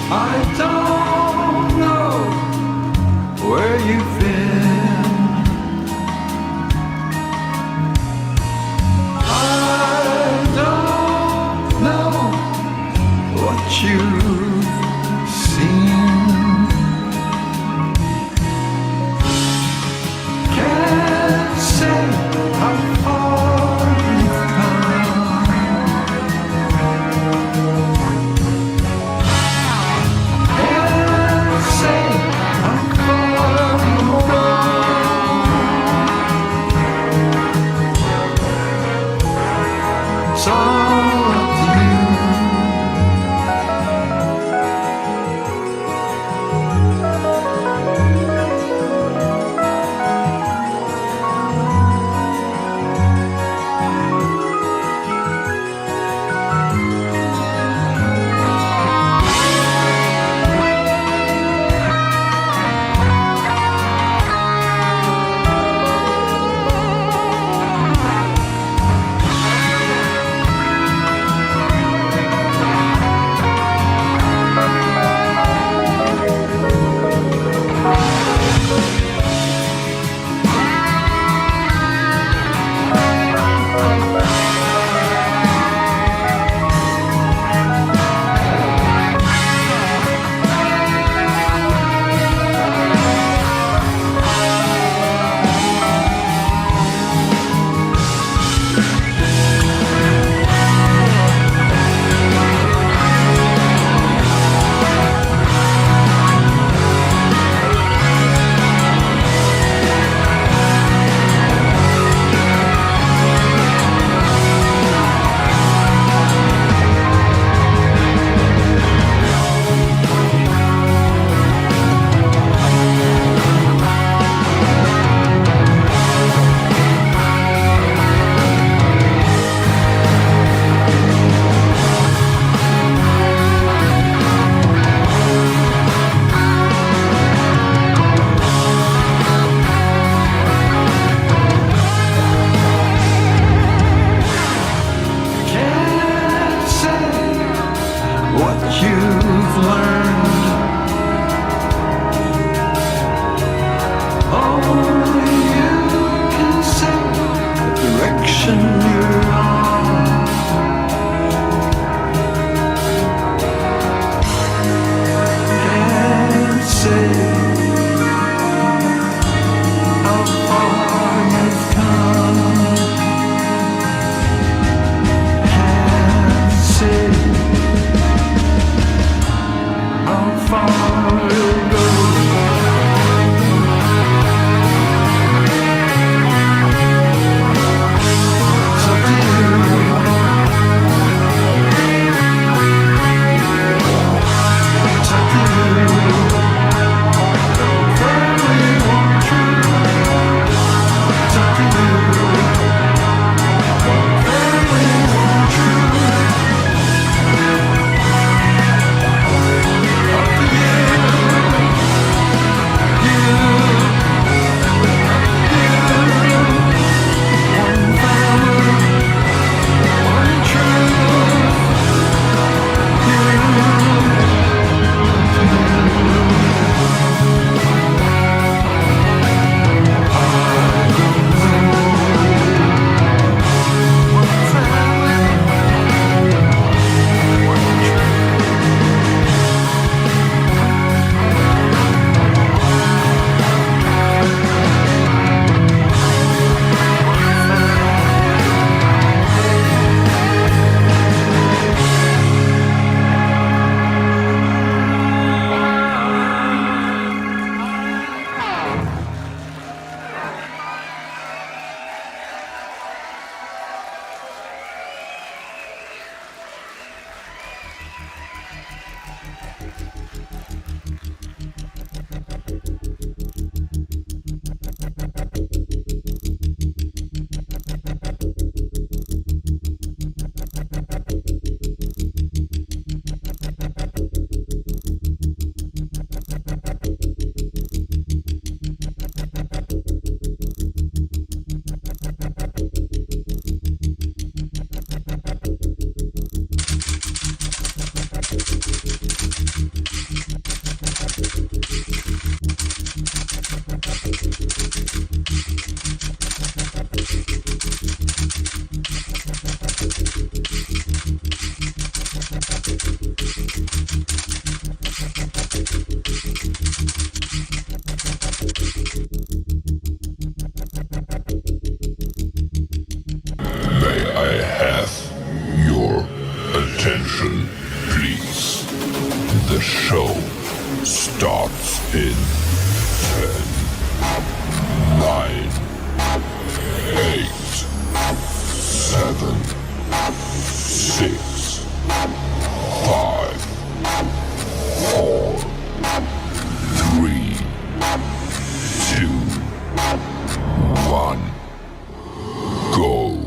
I don't know where you've been. I don't know what you've seen. Can't say how far you've come. starts in 10, 9, 8, 7, 6, 5, 4, 3, 2, 1, go.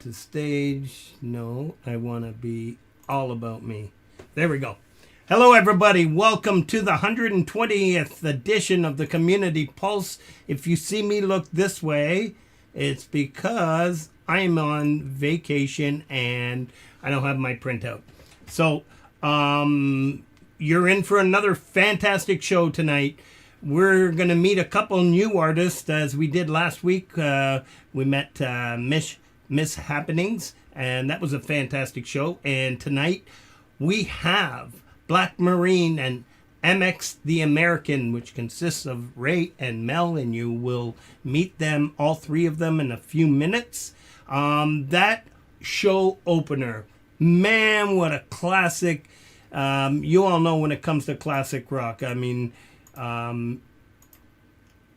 To stage. No, I want to be all about me. There we go. Hello, everybody. Welcome to the 120th edition of the Community Pulse. If you see me look this way, it's because I'm on vacation and I don't have my printout. So, you're in for another fantastic show tonight. We're going to meet a couple new artists as we did last week. We met Miss Happenings, and that was a fantastic show. And tonight we have Black Marine and MX the American, which consists of Ray and Mel, and you will meet them, all three of them, in a few minutes. That show opener, man, what a classic. You all know when it comes to classic rock, I mean,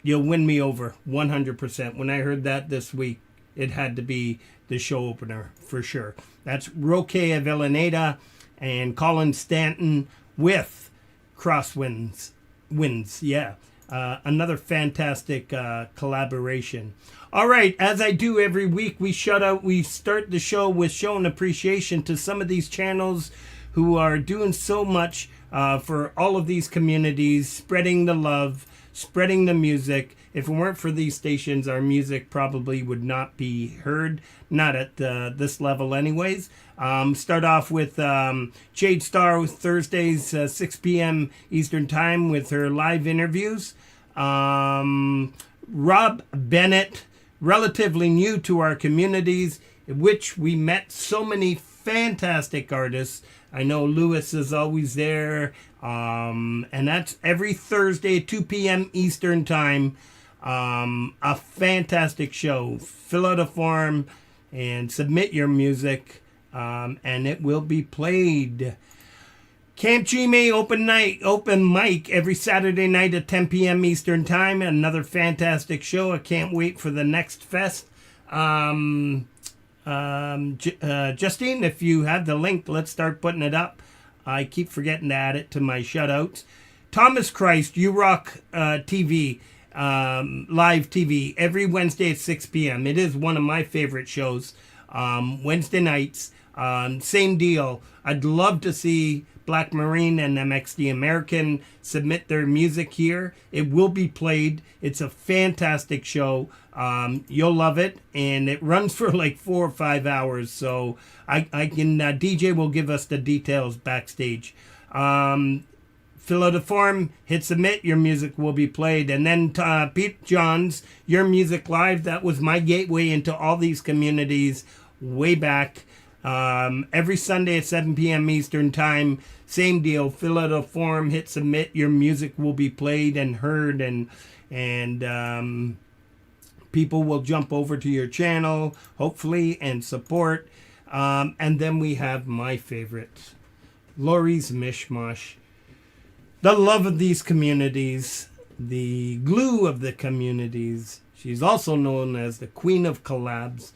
you'll win me over 100%. When I heard that this week, it had to be the show opener for sure. That's Roque Avellaneda and Colin Stanton with Crosswinds. Another fantastic collaboration. All right, as I do every week, we start the show with showing appreciation to some of these channels who are doing so much for all of these communities, spreading the love, spreading the music. If it weren't for these stations, our music probably would not be heard, not at this level anyways. Start off with Jade Starr Thursdays, 6 p.m. Eastern Time with her live interviews. Rob Bennett, relatively new to our communities, in which we met so many fantastic artists. I know Lewis is always there, and that's every Thursday, 2 p.m. Eastern Time. A fantastic show. Fill out a form and submit your music, and it will be played. CampGmay open mic every Saturday night at 10 p.m. Eastern Time. Another fantastic show. I can't wait for the next fest. Justine, if you have the link, let's start putting it up. I keep forgetting to add it to my shutouts. Thomas Christ, You Rock TV. Live TV every Wednesday at 6 p.m. It is one of my favorite shows. Wednesday nights, same deal. I'd love to see Black Marine and MX the American submit their music here. It will be played. It's a fantastic show. You'll love it, and it runs for like 4 or 5 hours. So I can DJ will give us the details backstage. Fill out a form, hit submit, your music will be played. And then Pete Johns, Your Music Live, that was my gateway into all these communities way back. Every Sunday at 7 p.m. Eastern Time, same deal. Fill out a form, hit submit, your music will be played and heard, and people will jump over to your channel, hopefully, and support. And then we have my favorite, Laurie's Mishmosh. The love of these communities, the glue of the communities. She's also known as the Queen of Collabs.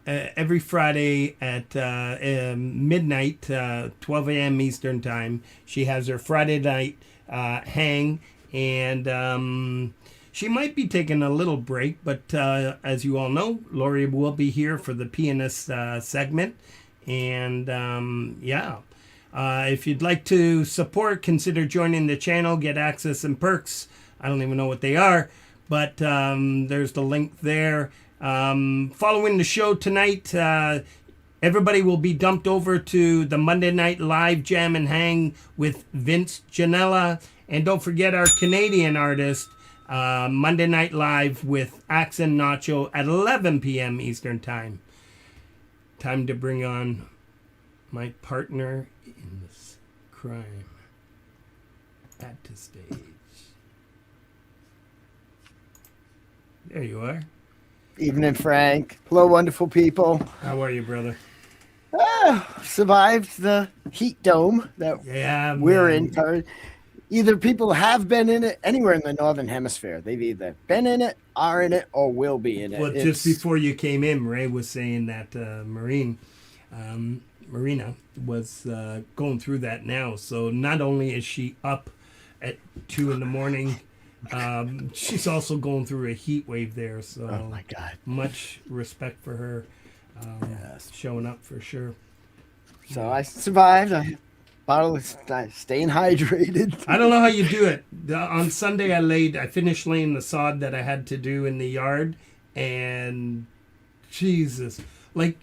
Every Friday at midnight, 12 a.m. Eastern Time, she has her Friday night hang, and she might be taking a little break, but as you all know, Laurie will be here for the Pianist segment, and If you'd like to support, consider joining the channel, get access and perks. I don't even know what they are, but there's the link there. Following the show tonight, everybody will be dumped over to the Monday Night Live Jam and Hang with Vince Janella. And don't forget our Canadian artist, Monday Night Live with Axe and Nacho at 11 p.m. Eastern Time. Time to bring on my partner in this crime at the stage. There you are. Evening, Frank. Hello, wonderful people. How are you, brother? Survived the heat dome that we're in. Either people have been in it anywhere in the Northern Hemisphere. They've either been in it, are in it, or will be in it. Well, just before you came in, Ray was saying that Marina was going through that now. So not only is she up at 2 a.m, she's also going through a heat wave there. So oh my God, much respect for her showing up for sure. So I survived. Staying hydrated. I don't know how you do it. On Sunday, I finished laying the sod that I had to do in the yard, and Jesus, like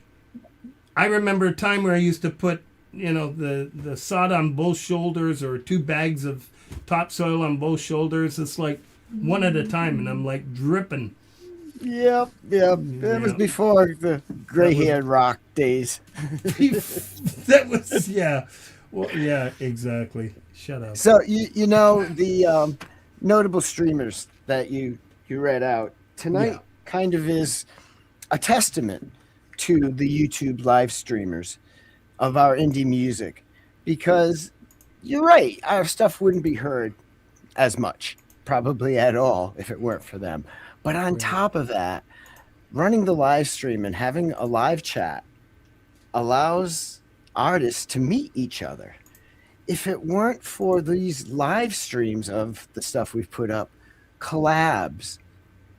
I remember a time where I used to put, the sod on both shoulders or 2 bags of topsoil on both shoulders. It's like one at a time, and I'm like dripping. Yep. That was before the gray-haired rock days. That was, yeah. Well, yeah, exactly. Shut up. So, the notable streamers that you read out tonight kind of is a testament to the YouTube live streamers of our indie music, because you're right, our stuff wouldn't be heard as much, probably at all, if it weren't for them. But on top of that, running the live stream and having a live chat allows artists to meet each other. If it weren't for these live streams of the stuff we've put up, collabs,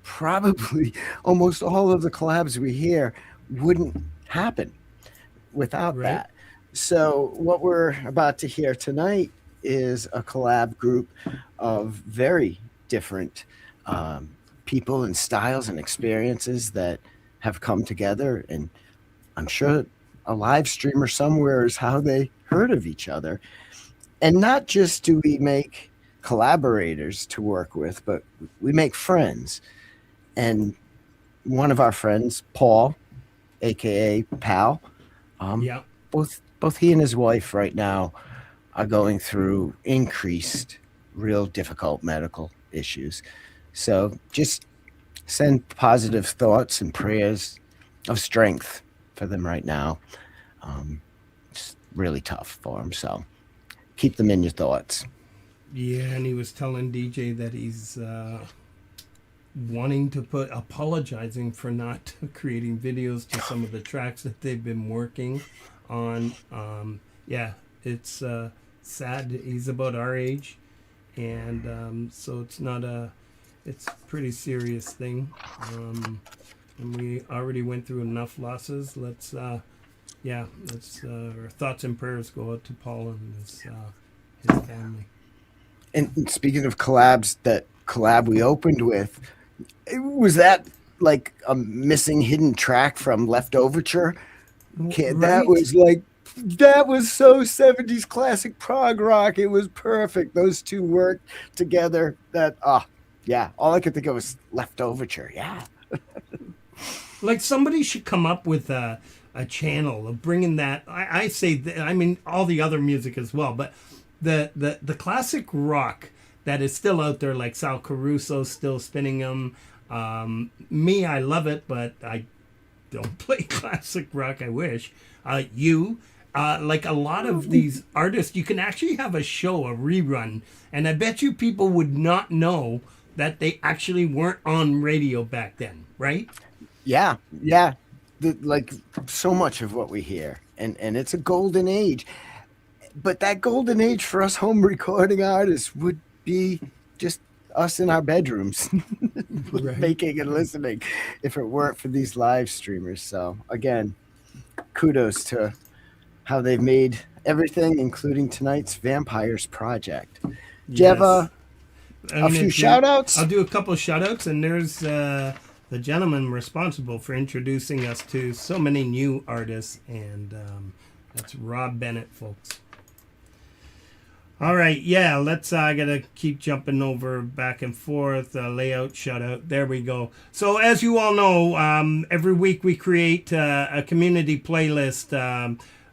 probably almost all of the collabs we hear wouldn't happen without that. So what we're about to hear tonight is a collab group of very different people and styles and experiences that have come together, and I'm sure a live streamer somewhere is how they heard of each other. And not just do we make collaborators to work with, but we make friends. And one of our friends, Paul, aka Pal, both he and his wife right now are going through increased, real difficult medical issues. So just send positive thoughts and prayers of strength for them right now. It's really tough for them, so keep them in your thoughts. Yeah, and he was telling DJ that he's apologizing for not creating videos to some of the tracks that they've been working on. It's sad. He's about our age, and so it's a pretty serious thing. And we already went through enough losses. Our thoughts and prayers go out to Paul and his family. And speaking of collabs, that collab we opened with, was that like a missing hidden track from Leftoverture? That was so 70s classic prog rock. It was perfect. Those two worked together. All I could think of was Leftoverture. Yeah. Like somebody should come up with a channel of bringing that. I mean all the other music as well, but the classic rock that is still out there, like Sal Caruso still spinning them. Me, I love it, but I don't play classic rock. I wish. Like a lot of these artists, you can actually have a show, a rerun, and I bet you people would not know that they actually weren't on radio back then, right? Yeah. Like so much of what we hear, and it's a golden age. But that golden age for us home recording artists would be just us in our bedrooms making and listening if it weren't for these live streamers. So again, kudos to how they've made everything, including tonight's Vampires Project. Do you have a few shout-outs? I'll do a couple of shout-outs, and there's the gentleman responsible for introducing us to so many new artists, and that's Rob Bennett, folks. All right, yeah, I gotta keep jumping over back and forth. Layout, shout-out, there we go. So as you all know, every week we create a community playlist,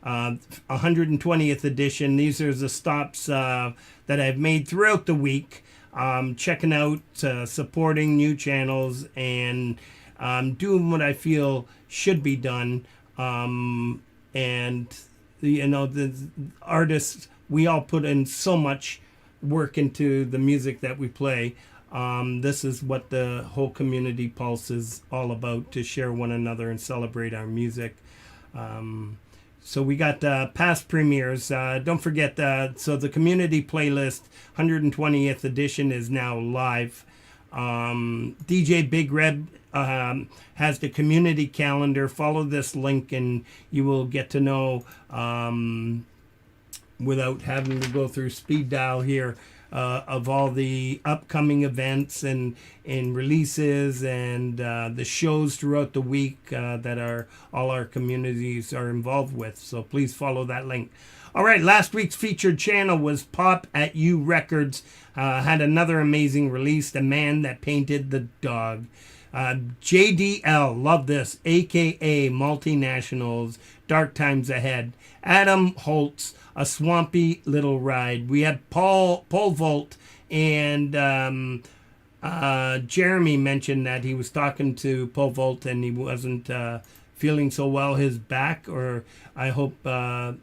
120th edition. These are the stops that I've made throughout the week. Checking out, supporting new channels, and doing what I feel should be done. And the artists, we all put in so much work into the music that we play. This is what the whole Community Pulse is all about, to share one another and celebrate our music. So we got past premieres. Don't forget so the community playlist 120th edition is now live. DJ Big Red has the community calendar. Follow this link and you will get to know, without having to go through speed dial here, of all the upcoming events and releases and the shows throughout the week that all our communities are involved with. So please follow that link. All right, last week's featured channel was Pop at You Records. Had another amazing release, The Man That Painted the Dog. JDL, love this, aka Multinationals, Dark Times Ahead. Adam Holtz, A Swampy Little Ride. We had Paul Volt, and Jeremy mentioned that he was talking to Paul Volt and he wasn't feeling so well, his back, or I hope, I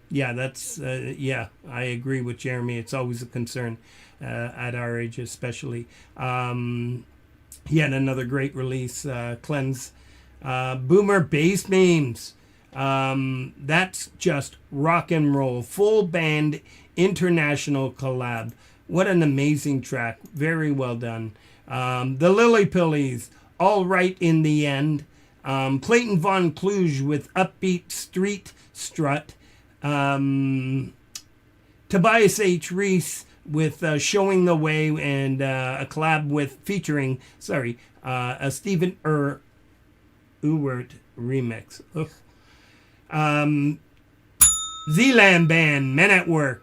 agree with Jeremy. It's always a concern at our age, especially. He had another great release, Cleanse. Boomer Bass Memes. That's just rock and roll. Full band international collab. What an amazing track. Very well done. The Lily Pillies, All Right in the End. Clayton Von Kluge with Upbeat Street Strut. Tobias H. Reese with Showing the Way, and a collab featuring a Stephen Ewert remix. Ugh. Zealand Band, Men at Work.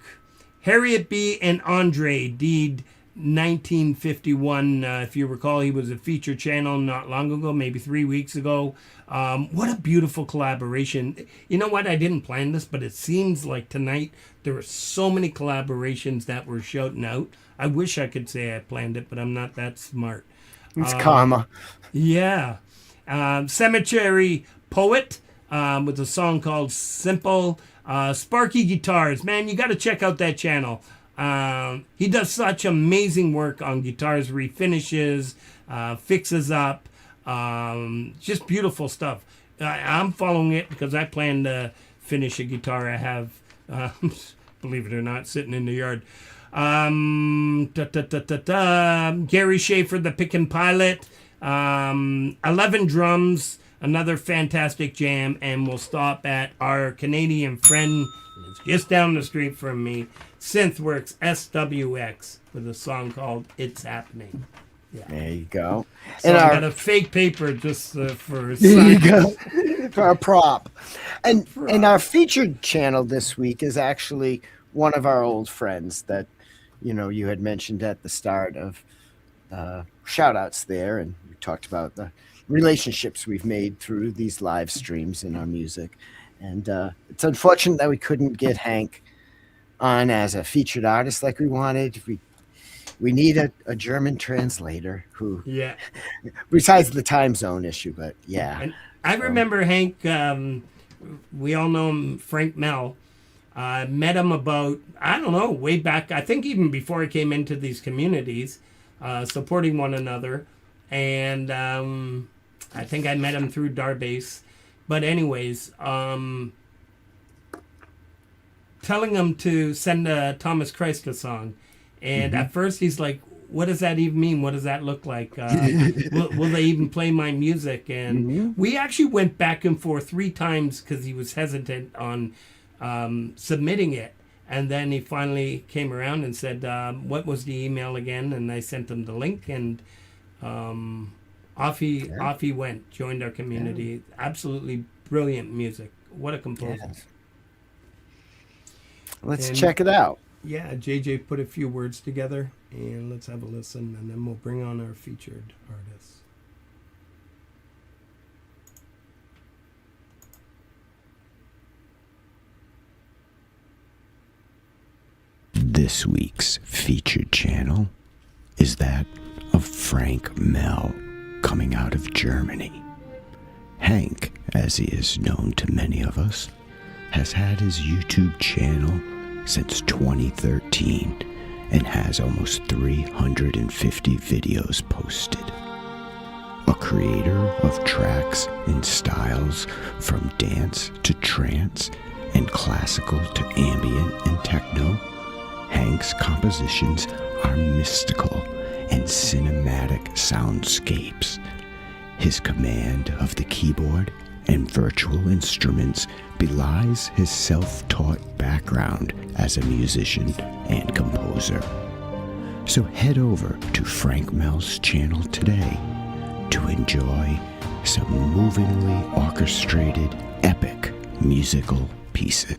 Harriet B. and Andre Deed, 1951. If you recall, he was a featured channel not long ago, maybe 3 weeks ago. What a beautiful collaboration. You know what? I didn't plan this, but it seems like tonight there were so many collaborations that were shouting out. I wish I could say I planned it, but I'm not that smart. It's karma. Yeah. Cemetery Poet with a song called Simple. Sparky Guitars. Man, you got to check out that channel. He does such amazing work on guitars, refinishes, fixes up, just beautiful stuff. I'm following it because I plan to finish a guitar I have, believe it or not, sitting in the yard. Gary Schaefer, the Pickin' Pilot, 11 Drums, another fantastic jam, and we'll stop at our Canadian friend, it's just down the street from me, Synthworks SWX, with a song called It's Happening. Yeah. There you go. So and I got a fake paper just for a there you sign. go. For our prop. And our featured channel this week is actually one of our old friends that you had mentioned at the start of shout outs there, and we talked about the relationships we've made through these live streams in our music. And it's unfortunate that we couldn't get Hank on as a featured artist like we wanted. We need a German translator who, besides the time zone issue, but yeah. And I remember Hank, we all know him, Frank Mel. Met him about, I don't know, way back, I think even before I came into these communities, supporting one another. And I think I met him through Darbase. But anyways, telling him to send a Thomas Christ a song. And at first he's like, what does that even mean? What does that look like? Will they even play my music? And we actually went back and forth 3 times because he was hesitant on submitting it. And then he finally came around and said, what was the email again? And I sent him the link, and off he went, joined our community. Absolutely brilliant music. What a composer. Yes. Let's And- check it out. Yeah, JJ put a few words together, and let's have a listen, and then we'll bring on our featured artists. This week's featured channel is that of Frank Mel, coming out of Germany. Hank, as he is known to many of us, has had his YouTube channel since 2013 and has almost 350 videos posted. A creator of tracks and styles from dance to trance and classical to ambient and techno, Hank's compositions are mystical and cinematic soundscapes. His command of the keyboard and virtual instruments belies his self-taught background as a musician and composer. So head over to Frank Mel's channel today to enjoy some movingly orchestrated, epic musical pieces.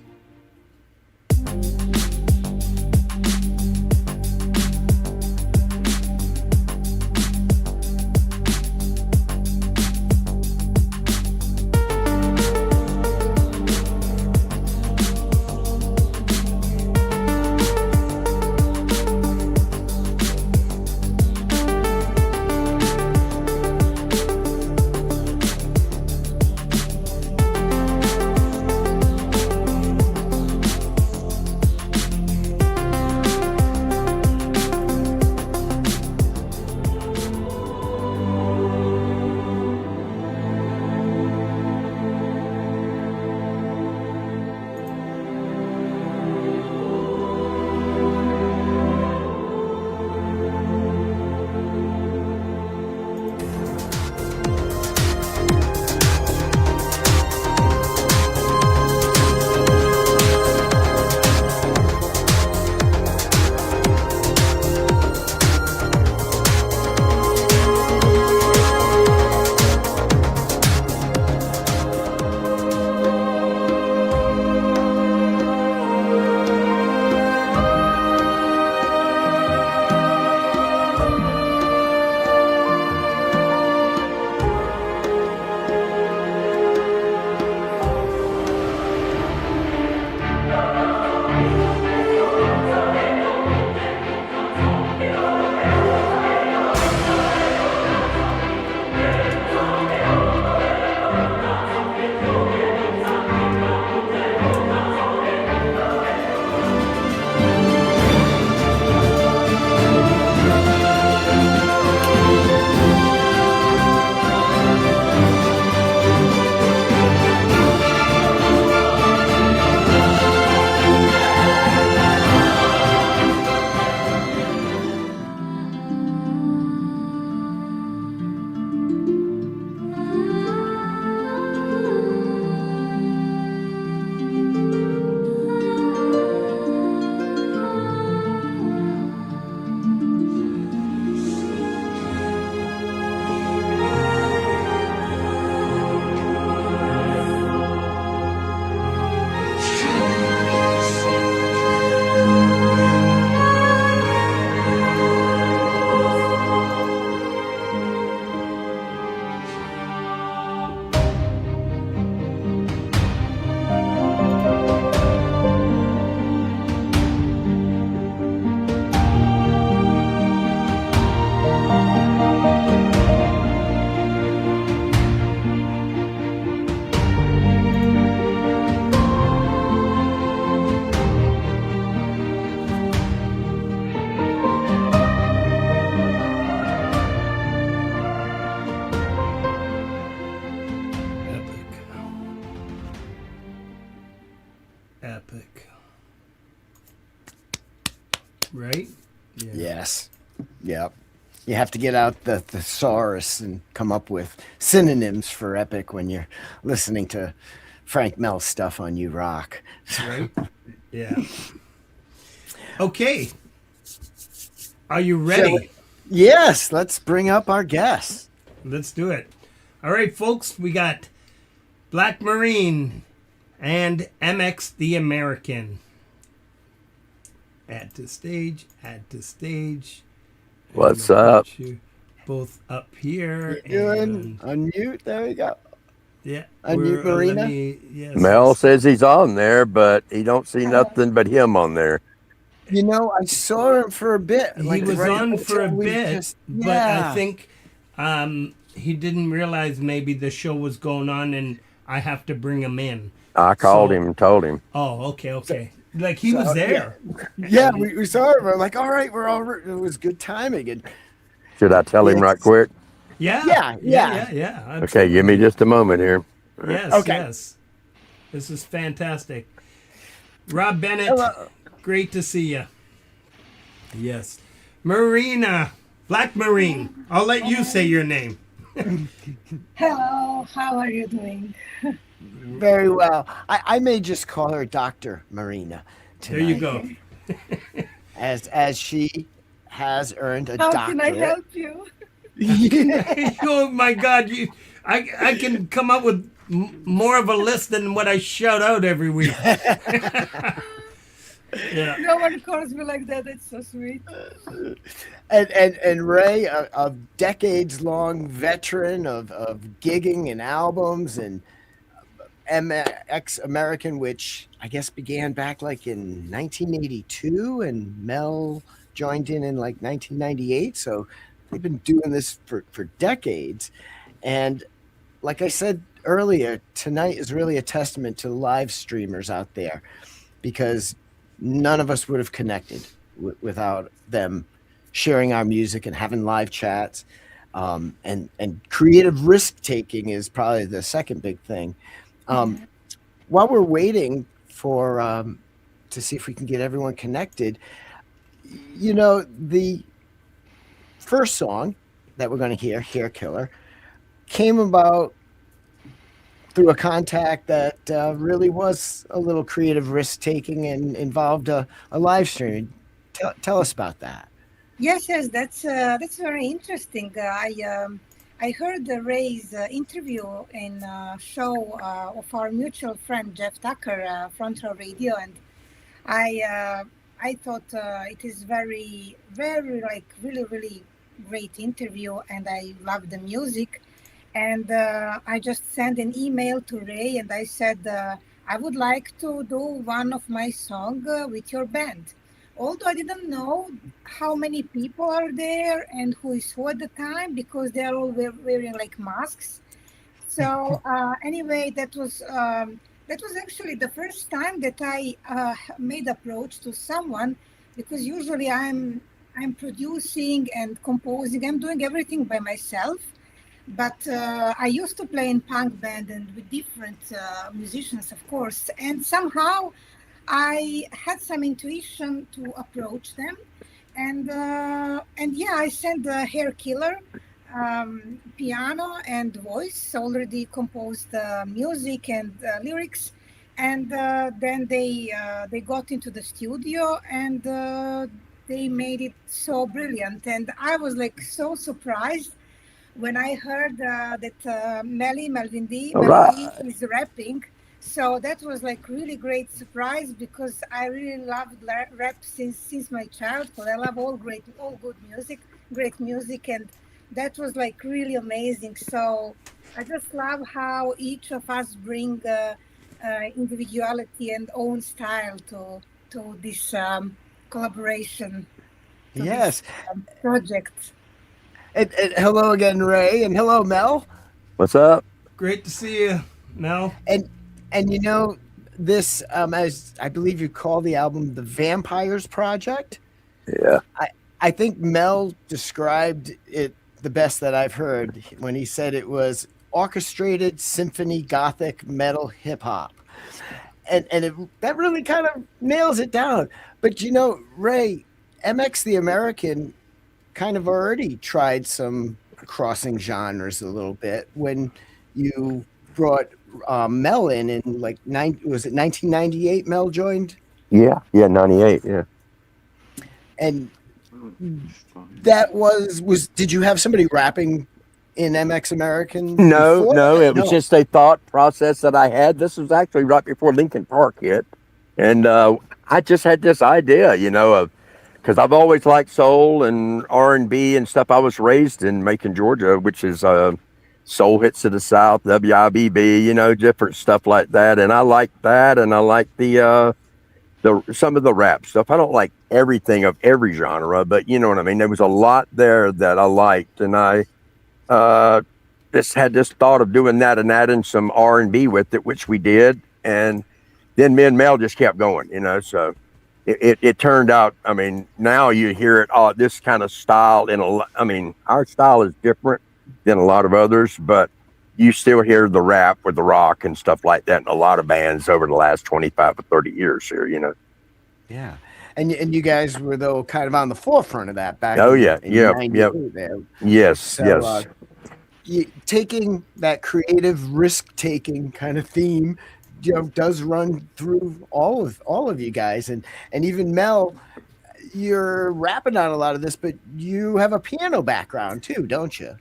Epic. Right? Yeah. Yes. Yep. You have to get out the thesaurus and come up with synonyms for epic when you're listening to Frank Mel's stuff on You Rock. Right? Yeah. Okay. Are you ready? Yes, let's bring up our guests. Let's do it. All right, folks, we got Black Marine and MX the American. Add to stage, add to stage. What's And I'll up? put you both up here. Doing And unmute. There we go. yeah, Unmute Marina? Yes, Mel yes. says he's on there, but he don't see nothing but him on there. You know, I saw him for a bit. He was right on up for a until we bit, but I think he didn't realize maybe the show was going on and I have to bring him in. I called So- him and told him. Oh, okay. Like he was there. Yeah, we saw him. I'm like, all right, we're all. It was good timing. And Should I tell him Yes. right quick? Yeah. Okay, absolutely. give me just a moment here. Yes, Okay. yes. This is fantastic. Rob Bennett, Hello. great to see you. Yes. Marina, Black Marine. I'll let you say your name. Hello, how are you doing? very well. I may just call her Dr. Marina There you tonight, go. as she has earned a How doctorate. can I help you? Oh my God! I can come up with more of a list than what I shout out every week. Yeah. No one calls me like that. That's so sweet. And Ray, a decades-long veteran of gigging and albums and MX American, which I guess began back like in 1982, and Mel joined in like 1998. So they've been doing this for decades. And like I said earlier, tonight is really a testament to the live streamers out there, because none of us would have connected without them sharing our music and having live chats. And creative risk taking is probably the second big thing. While we're waiting for to see if we can get everyone connected, you know, the first song that we're going to hear, Hair Killer, came about through a contact that really was a little creative risk taking and involved a live stream. Tell us about that. Yes, that's very interesting. I heard Ray's interview in a show of our mutual friend Jeff Tucker, Front Row Radio, and I thought it is very like really great interview, and I love the music. And I just sent an email to Ray and I said, I would like to do one of my songs with your band. Although I didn't know how many people are there and who is who at the time, because they are all wearing like masks. So anyway, that was actually the first time that I made approach to someone, because usually I'm producing and composing. I'm doing everything by myself. But I used to play in punk band and with different musicians, of course. And somehow I had some intuition to approach them. And yeah, I sent the Hair Killer piano and voice, already composed music and lyrics. And then they got into the studio and they made it so brilliant. And I was like so surprised when I heard that Melvin D is rapping. So that was like really great surprise, because I really loved rap since my childhood. I love all good music, great music, and that was like really amazing. So I just love how each of us bring individuality and own style to this collaboration. Yes. This, project. And hello again, Ray, and hello, Mel. What's up? Great to see you, Mel. And you know, this as I believe you call the album the Vampires Project. Yeah. I think Mel described it the best that I've heard when he said it was orchestrated symphony gothic metal hip hop. And that really kind of nails it down. But you know, Ray, MX the American kind of already tried some crossing genres a little bit when you brought Mel in like was it 1998 Mel joined? Yeah, 98, yeah. And that was did you have somebody rapping in MX American? No, before? no, it was just a thought process that I had. This was actually right before Lincoln Park hit, and I just had this idea, of because I've always liked soul and R&B and stuff. I was raised in Macon, Georgia, which is soul hits to the South, WIBB, different stuff like that, and I like that, and I like the some of the rap stuff. I don't like everything of every genre, but you know what I mean. There was a lot there that I liked, and I just had this thought of doing that and adding some R&B with it, which we did, and then me and Mel just kept going, so it turned out. I mean, now you hear it, this kind of style our style is different than a lot of others, but you still hear the rap with the rock and stuff like that in a lot of bands over the last 25 or 30 years here, Yeah. And you guys were, though, kind of on the forefront of that back Oh, in, yeah. in Yep. 98 there. Yes. So, yes. Taking that creative risk-taking kind of theme, does run through all of you guys. And even Mel, you're rapping on a lot of this, but you have a piano background too, don't you?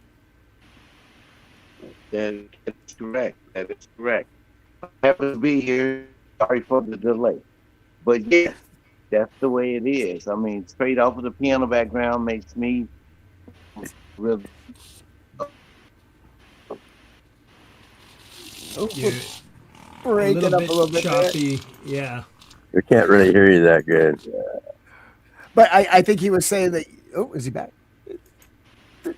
That is correct. That is correct. I happen to be here. Sorry for the delay. But yes, that's the way it is. I mean, straight off of the piano background makes me really. You're Break it up a little bit there. choppy. Yeah. I can't really hear you that good. But I think he was saying that. Oh, is he back? I'm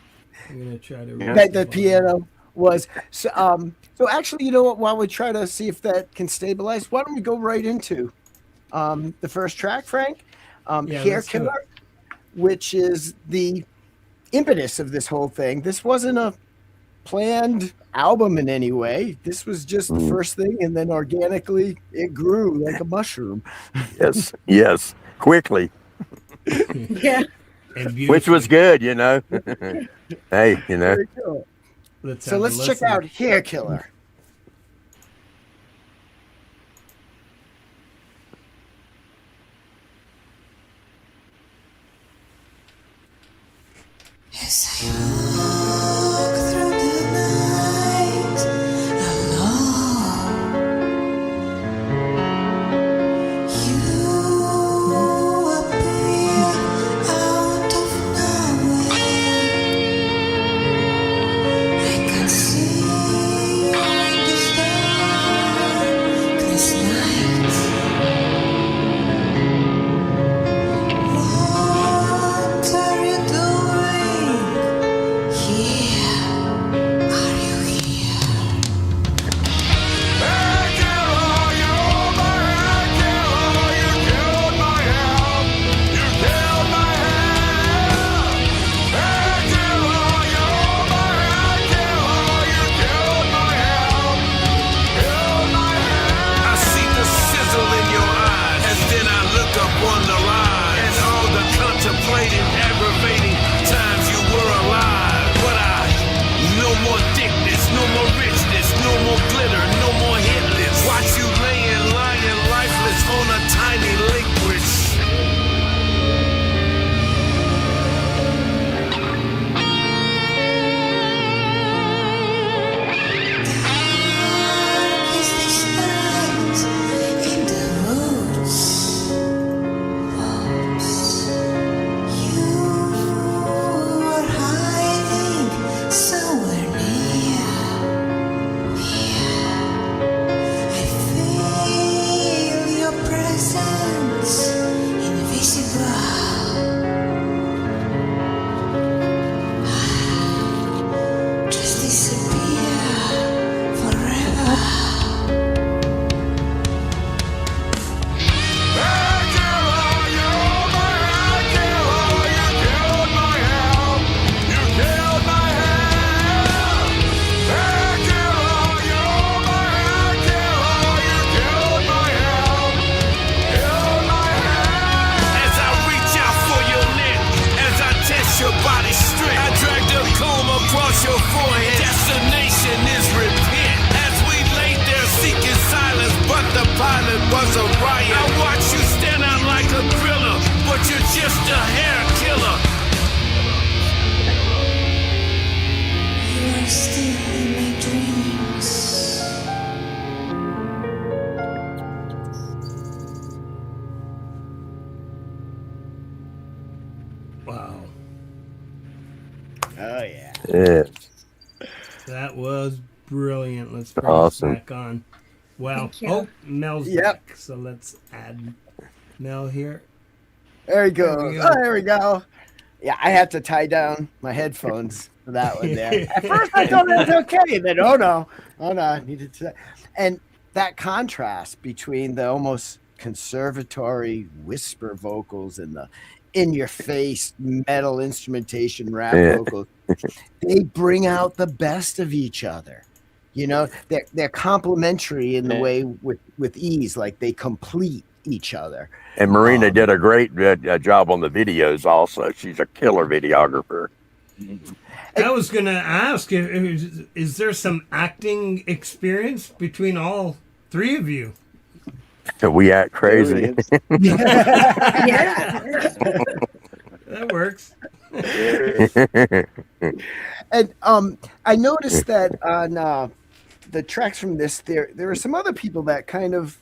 gonna try to. That the piano was so. So actually, you know what? While we try to see if that can stabilize, why don't we go right into the first track, Frank? Yeah, Hair let's do it. Killer, which is the impetus of this whole thing. This wasn't a planned album in any way. This was just the first thing, and then organically it grew like a mushroom. Yes. Yes. Quickly, Yeah. And which was good, Hey, Very cool. So let's check out Hair Killer. As I walk through the night alone, you appear out of nowhere. I can see you in this darkness night. What are you doing? the hair killer. You are still in my dreams. Wow. Oh yeah. Yeah. That was brilliant. Let's bring Awesome. this back on. Wow. Thank you. Oh, Mel's Yep. back. So let's add Mel here. There he There goes. we go. Oh, there we go. Yeah, I had to tie down my headphones for that one there. At first I thought it was okay. Then oh no, I needed to. And that contrast between the almost conservatory whisper vocals and the in-your-face metal instrumentation rap Yeah. vocals, they bring out the best of each other. You know, they're complementary in the way with ease, like they complete each other. And Marina did a great job on the videos also. She's a killer videographer. I was going to ask, is there some acting experience between all three of you? We act crazy. Yeah. That works. And I noticed that on the tracks from this, there are some other people that kind of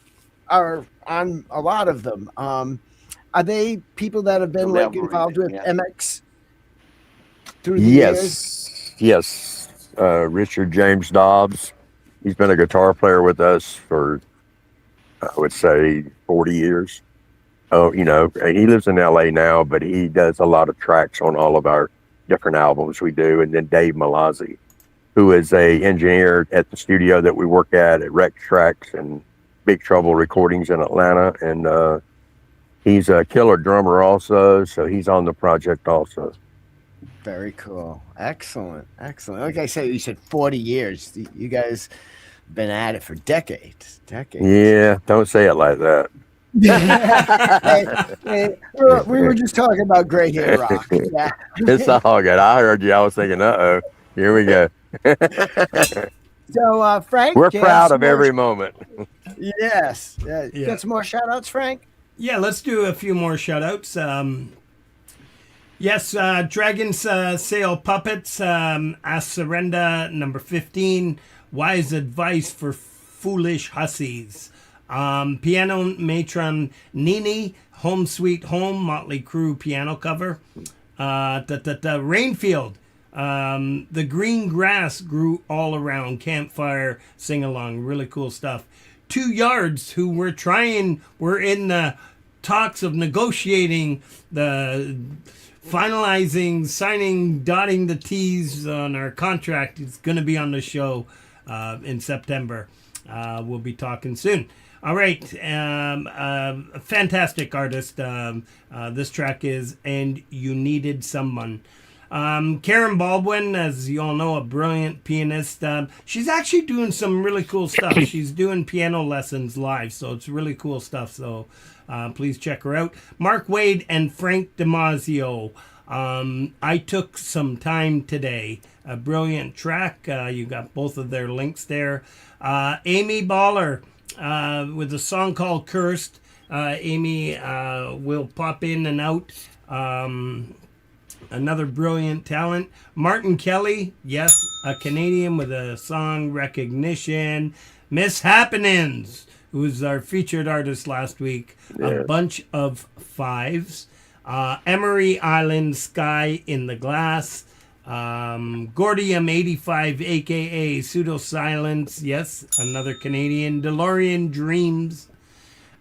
are on a lot of them. Are they people that have been like involved with Yeah. MX through the years? Yes. Richard James Dobbs. He's been a guitar player with us for, I would say, 40 years. Oh, you know, he lives in LA now, but he does a lot of tracks on all of our different albums we do. And then Dave Malazzi, who is a engineer at the studio that we work at Rex Tracks and Big Trouble Recordings in Atlanta. And he's a killer drummer also, so he's on the project also. Very cool. Excellent. Like I said, you said 40 years. You guys have been at it for decades. Yeah, don't say it like that. Hey, we were just talking about gray hair rock. Yeah. It's all good. I heard you. I was thinking, uh-oh, here we go. So, Frank, We're do you have proud some of more- every moment. Yes. Yeah. You Yeah. got some more shout outs, Frank? Yeah, let's do a few more shout-outs. Yes, Dragon's Sail Puppets, Asurenda, number 15, Wise Advice for Foolish Hussies. Piano Matron Nini, Home Sweet Home, Motley Crue piano cover. Rainfield, The Green Grass Grew All Around, Campfire Sing-Along, really cool stuff. 2 Yards, who we're in the talks of negotiating the finalizing, signing, dotting the T's on our contract. It's going to be on the show in September. We'll be talking soon. All right. A fantastic artist. This track is And You Needed Someone. Karen Baldwin, as you all know, a brilliant pianist. She's actually doing some really cool stuff. She's doing piano lessons live, so it's really cool stuff. So please check her out. Mark Wade and Frank Damasio. I took some time today. A brilliant track. You got both of their links there. Amy Baller with a song called Cursed. Amy will pop in and out. Another brilliant talent. Martin Kelly, yes, a Canadian with a song Recognition. Miss Happenings, who was our featured artist last week. Yeah. A bunch of fives. Emery Island, Sky in the Glass. Gordium 85, aka Pseudo Silence, yes, another Canadian. DeLorean Dreams.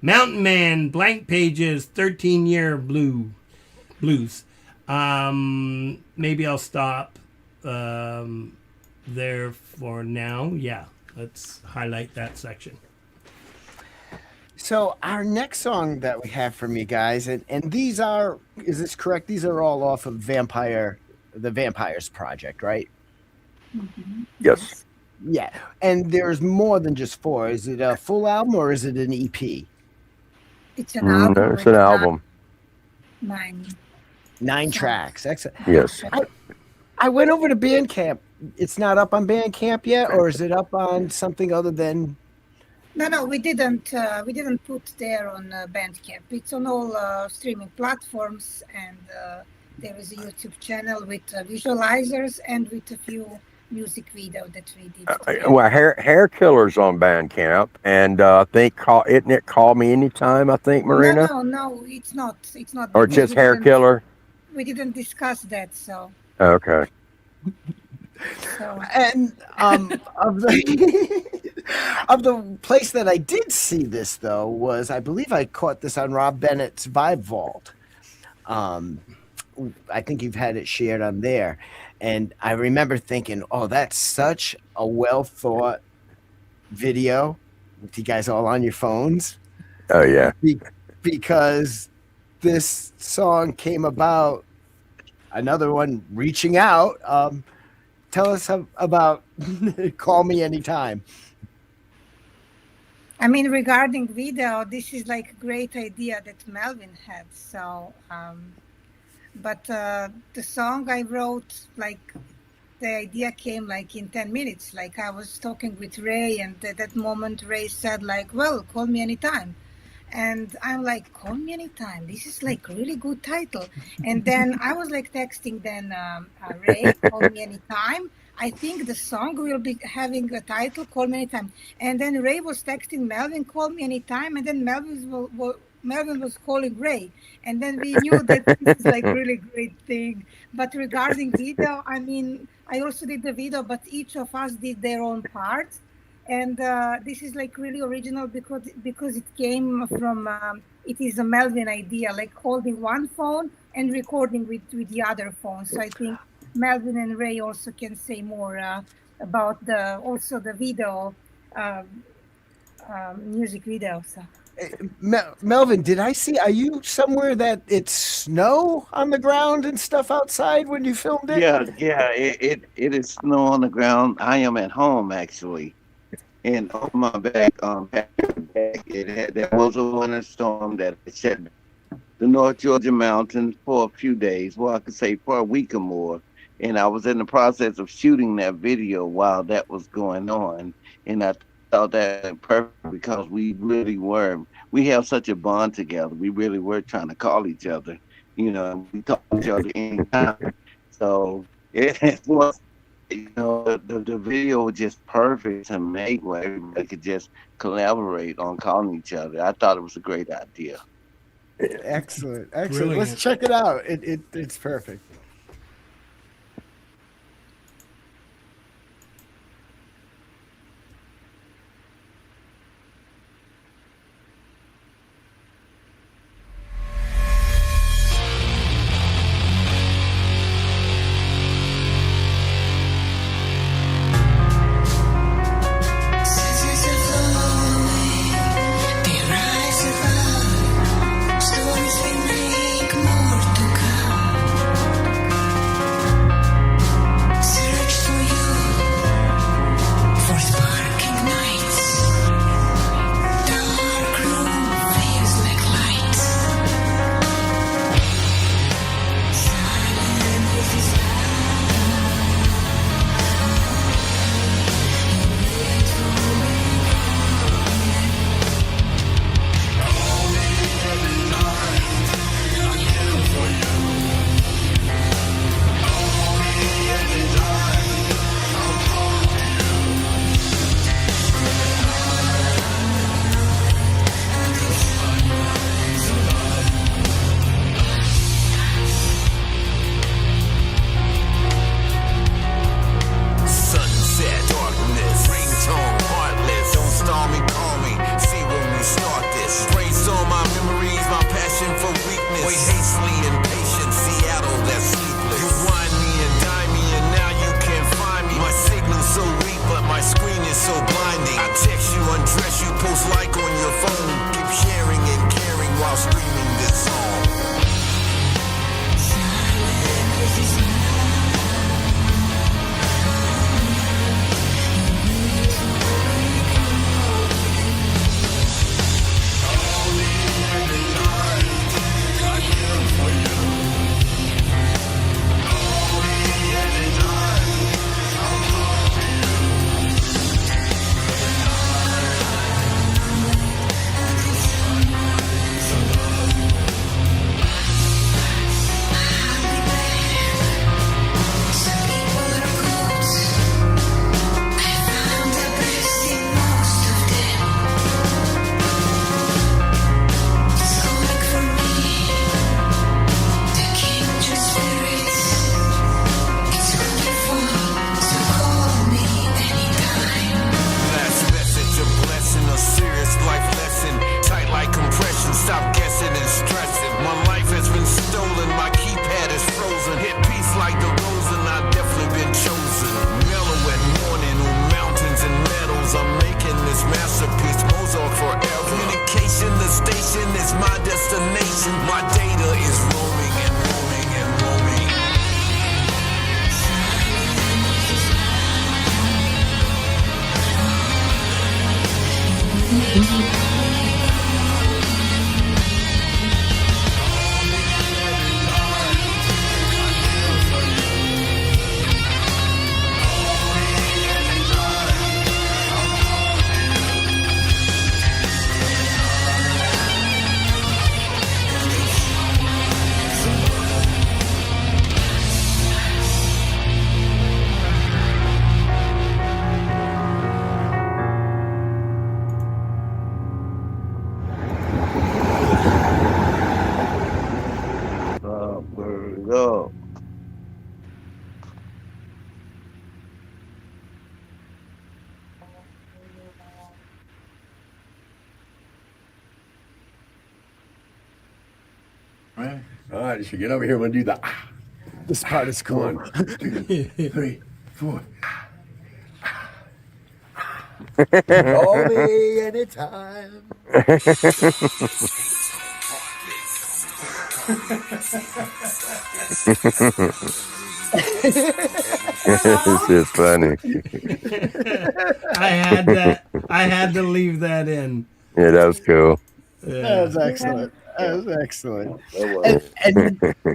Mountain Man, Blank Pages, 13-Year Blues. Maybe I'll stop there for now. Yeah, let's highlight that section. So our next song that we have from you guys, and these are, is this correct? These are all off of the Vampires Project, right? Yes. Yeah. And there's more than just 4. Is it a full album or is it an EP? It's an album. No, it's an album. 9. 9 tracks. Excellent. Yes. I went over to BANDCAMP. It's not up on BANDCAMP yet, or is it up on something other than No, we didn't. We didn't put there on Bandcamp. It's on all streaming platforms, and there is a YouTube channel with visualizers and with a few music video that we did. together. Well, Hair Killer's on Bandcamp, and I think isn't it Call Me Anytime? I think Marina, No, it's not. It's not. or because just we Hair didn't- Killer. We didn't discuss that, so. Okay. And of the of the place that I did see this though was, I believe I caught this on Rob Bennett's Vibe Vault. I think you've had it shared on there, and I remember thinking, "Oh, that's such a well thought video." With you guys all on your phones, Oh yeah. because this song came about. Another one reaching out. Tell us about Call Me Anytime. I mean, regarding video, this is like a great idea that Melvin had. So, but the song I wrote, like the idea came like in 10 minutes. Like I was talking with Ray, and at that moment Ray said like, well, call me anytime. And I'm like, call me anytime. This is like really good title. And then I was like texting then Ray, call me anytime. I think the song will be having a title, call me anytime. And then Ray was texting Melvin, call me anytime. And then Melvin was calling Ray. And then we knew that this is like really great thing. But regarding video, I mean, I also did the video, but each of us did their own part. And this is like really original because it came from it is a Melvin idea, like holding one phone and recording with the other phone. So I think Melvin and Ray also can say more about the video, music video. So. Melvin, did I see? Are you somewhere that it's snow on the ground and stuff outside when you filmed it? Yeah. It is snow on the ground. I am at home actually. And on my back, there was a winter storm that shut the North Georgia mountains for a few days. Well, I could say for a week or more. And I was in the process of shooting that video while that was going on. And I thought that perfect because we have such a bond together. We really were trying to call each other. You know, we talk to each other anytime. So it was. You know, the video was just perfect to make where everybody could just collaborate on calling each other. I thought it was a great idea. Excellent. Brilliant. Let's check it out. It's perfect. Seasons are flowing, they rise above. Stories we make more to come. Word up. All right, you should get over here and do the. This part is cool. 1, 2, 3, 4. Call me anytime. This is funny. I had to leave that in. Yeah, that was cool. That was excellent. That was excellent. That was-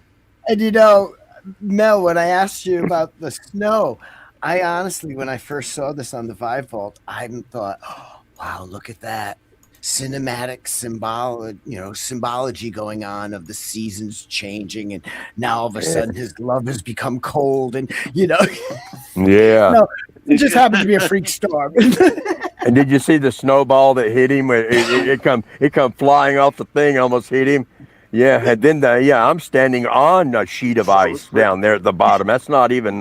And you know, Mel, when I asked you about the snow, I honestly, when I first saw this on the Vibe Vault, I thought, oh, wow, look at that cinematic symbology going on of the seasons changing, and now all of a sudden his love has become cold, and Yeah. no, it just happened to be a freak storm. And did you see the snowball that hit him? It come flying off the thing, almost hit him. Yeah, and then I'm standing on a sheet of ice down there at the bottom. That's not even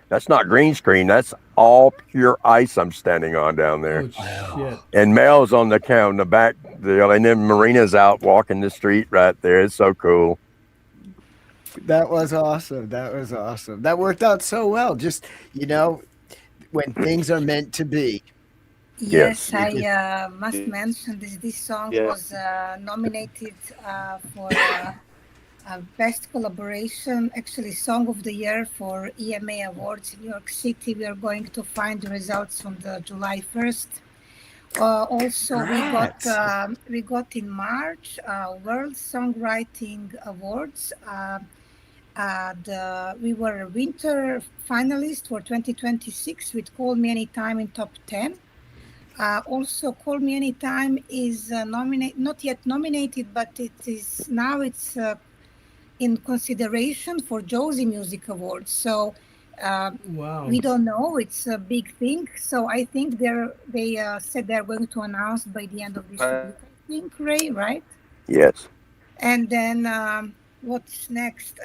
that's not green screen. That's all pure ice I'm standing on down there. Oh, shit. And Mel's on the count in the back there, and then Marina's out walking the street right there. It's so cool. That was awesome. That was awesome. That worked out so well. Just, when things are meant to be. Yes, I must mention this song Yeah. was nominated for Best Collaboration, actually Song of the Year for EMA Awards in New York City. We are going to find the results on the July 1st. Also, we got in March World Songwriting Awards. We were a winter finalist for 2026 with Call Me Anytime in top 10. Also, Call Me Anytime is not yet nominated, but it's in consideration for Josie Music Awards. So Wow. we don't know. It's a big thing. So I think they said they're going to announce by the end of this week. I think, Ray, right? Yes. And then what's next?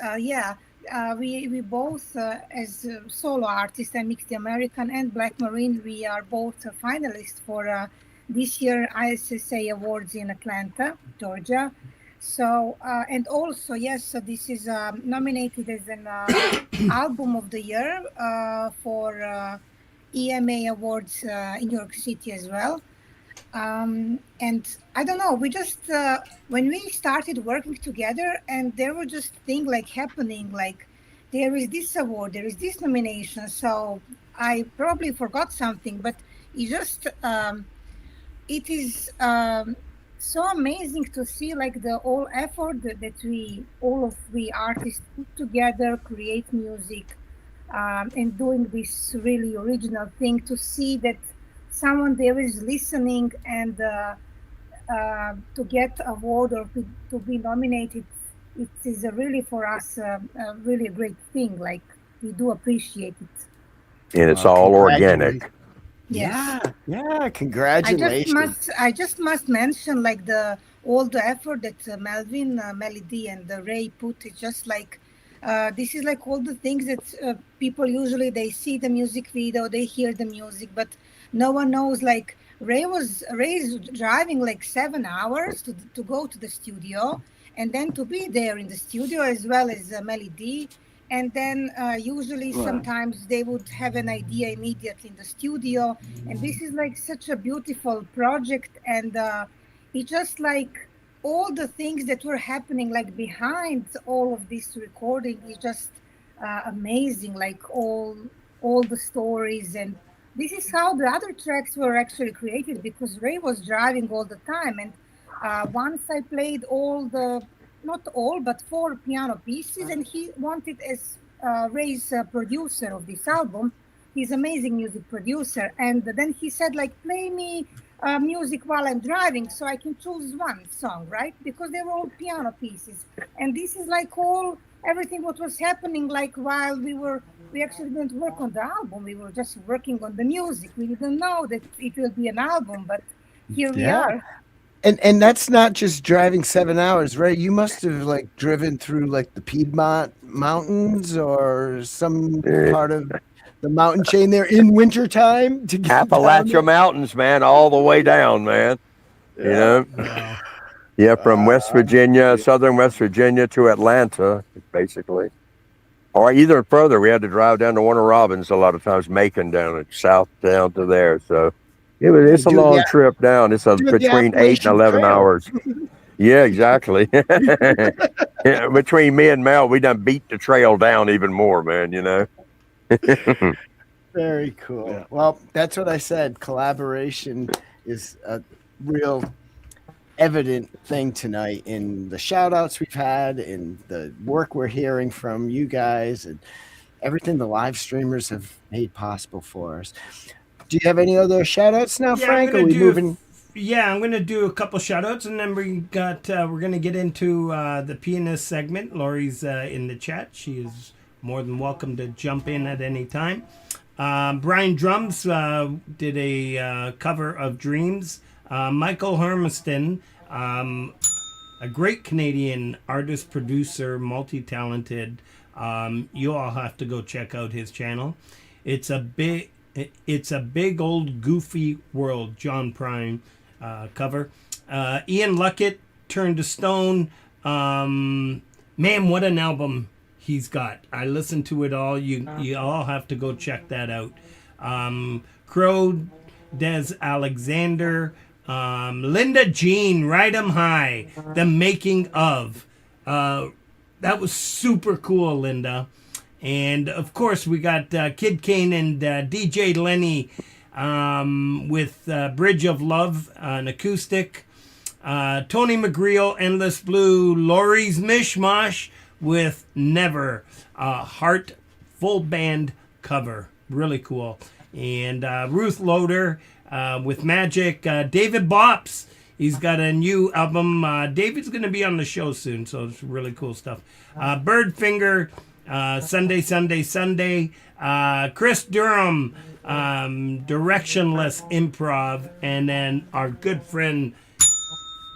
We both, as solo artists, and Mixed American and Black Marine, we are both finalists for this year ISSA Awards in Atlanta, Georgia. So, and also, yes, so this is nominated as an Album of the Year for EMA Awards in New York City as well. And I don't know, we just, when we started working together, and there were just things like happening, like there is this award, there is this nomination. So I probably forgot something, but it just, it is so amazing to see like the whole effort that we artists put together, create music, and doing this really original thing, to see that someone there is listening, and to get award or to be nominated, it is really for us really a great thing. Like, we do appreciate it. And it's all organic. Yes. Yeah, congratulations. I just must mention like all the effort that Melvin, Melody, and Ray put. It's just like this is like all the things that people usually, they see the music video, they hear the music, but no one knows. Like Ray's driving like 7 hours to go to the studio, and then to be there in the studio, as well as Melody. And then usually sometimes they would have an idea immediately in the studio. And this is like such a beautiful project. And it's just like all the things that were happening like behind all of this recording is just amazing. Like all the stories. And this is how the other tracks were actually created, because Ray was driving all the time. And once I played not all, but 4 piano pieces, and he wanted, as Ray's producer of this album, he's an amazing music producer, and then he said, like, play me music while I'm driving so I can choose one song, right? Because they were all piano pieces. And this is like everything what was happening, like while we actually didn't work on the album, we were just working on the music. We didn't know that it will be an album, but here we are. And that's not just driving 7 hours, right? You must have like driven through like the Piedmont Mountains or some part of the mountain chain there in wintertime to get down Appalachia there. Mountains, man, all the way down, man. You know? Wow. Yeah, from West Virginia, southern West Virginia to Atlanta, basically. Or either further, we had to drive down to Warner Robins a lot of times, Macon down south down to there. So it's a Doing long the- trip down. It's doing the between 8 and Appalachian 11 Trail. hours. Yeah, exactly. Yeah, between me and Mel, we done beat the trail down even more, man, you know? Very cool. Well, that's what I said. Collaboration is a real evident thing tonight in the shout outs we've had, in the work we're hearing from you guys, and everything the live streamers have made possible for us. Do you have any other shout outs now, Frank? Are we moving? Yeah, I'm gonna do a couple shout outs, and then we're gonna get into the pianist segment. Laurie's in the chat. She is more than welcome to jump in at any time. Brian Drums did a cover of Dreams. Michael Hermiston, a great Canadian artist, producer, multi-talented. You all have to go check out his channel. It's a big old goofy world. John Prine cover. Ian Luckett, Turn to Stone. Man, what an album he's got. I listened to it all. You all have to go check that out. Crow Des Alexander. Linda Jean, Ride 'em High, The Making of. That was super cool, Linda. And of course, we got Kid Kane and DJ Lenny with Bridge of Love, an acoustic. Tony McGreal, Endless Blue. Laurie's Mishmosh with Never, Heart full band cover. Really cool. And Ruth Loader with Magic. David Bops, he's got a new album. David's going to be on the show soon, so it's really cool stuff. Birdfinger, Sunday. Chris Durham, Directionless Improv. And then our good friend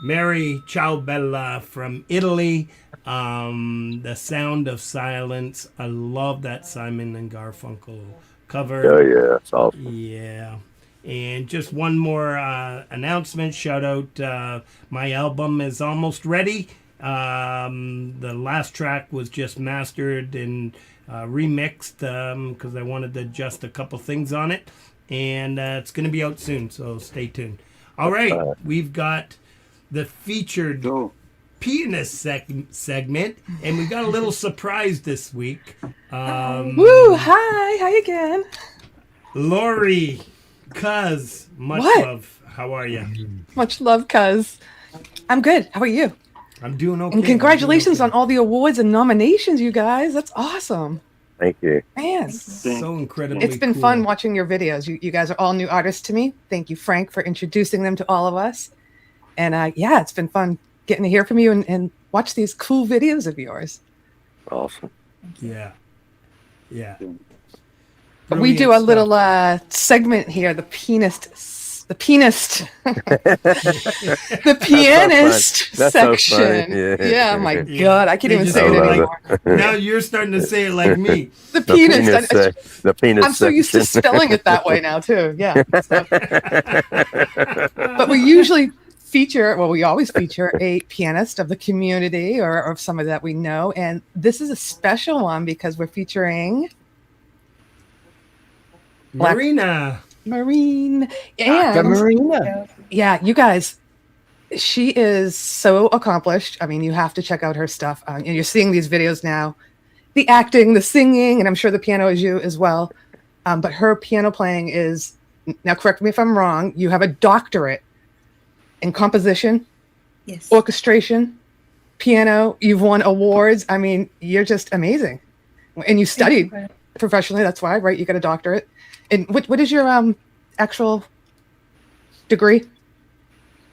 Mary Ciaobella from Italy, The Sound of Silence. I love that Simon and Garfunkel cover. Oh, yeah, it's awesome. Yeah. And just one more announcement, shout out, my album is almost ready. The last track was just mastered and remixed because I wanted to adjust a couple things on it. And it's going to be out soon, so stay tuned. All right, we've got the featured pianist segment, and we got a little surprise this week. Woo! Hi again. Laurie, Cuz, much What? love. How are you? Much love, cuz. I'm good. How are you? I'm doing okay. And congratulations on all the awards and nominations, you guys. That's awesome. Thank you. Man, So incredibly it's been cool. fun watching your videos. You guys are all new artists to me. Thank you, Frank, for introducing them to all of us. And yeah, it's been fun getting to hear from you and watch these cool videos of yours. Awesome. Yeah. We do a Brilliant little segment here, the pianist, the pianist That's so section. funny. Yeah. My God, I can't They even just say it say it like- anymore. Now you're starting to say it like me. The pianist. The penis I'm so used to section. spelling it that way now too. Yeah. So. But we usually we always feature a pianist of the community or of somebody that we know. And this is a special one because we're featuring Marina. Marine. Dr. And Marina. yeah, you guys, she is so accomplished. I mean, you have to check out her stuff. And you're seeing these videos now, the acting, the singing, and I'm sure the piano is you as well. But her piano playing is, now correct me if I'm wrong, you have a doctorate in composition, Yes. orchestration, piano. You've won awards. I mean, you're just amazing. And you studied professionally. That's why, right? You got a doctorate. And what is your actual degree?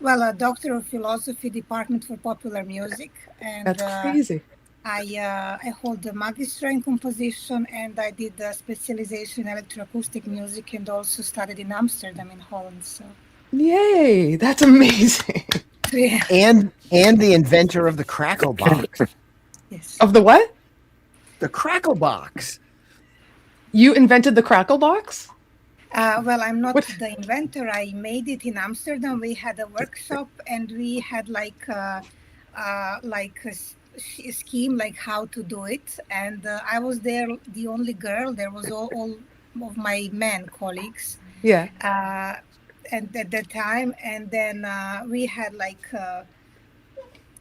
Well, a Doctor of Philosophy, Department for Popular Music, and That's crazy. I hold a Magistra in Composition, and I did a specialization in electroacoustic music, and also studied in Amsterdam, in Holland. So Yay! That's amazing. Yeah. and the inventor of the Crackle Box. Yes. Of the what? The Crackle Box. You invented the Crackle Box? Well, I'm not What? the inventor. I made it in Amsterdam. We had a workshop, and we had like a scheme, like how to do it. And I was there, the only girl. There was all of my men colleagues. Yeah. And at that time, and then we had like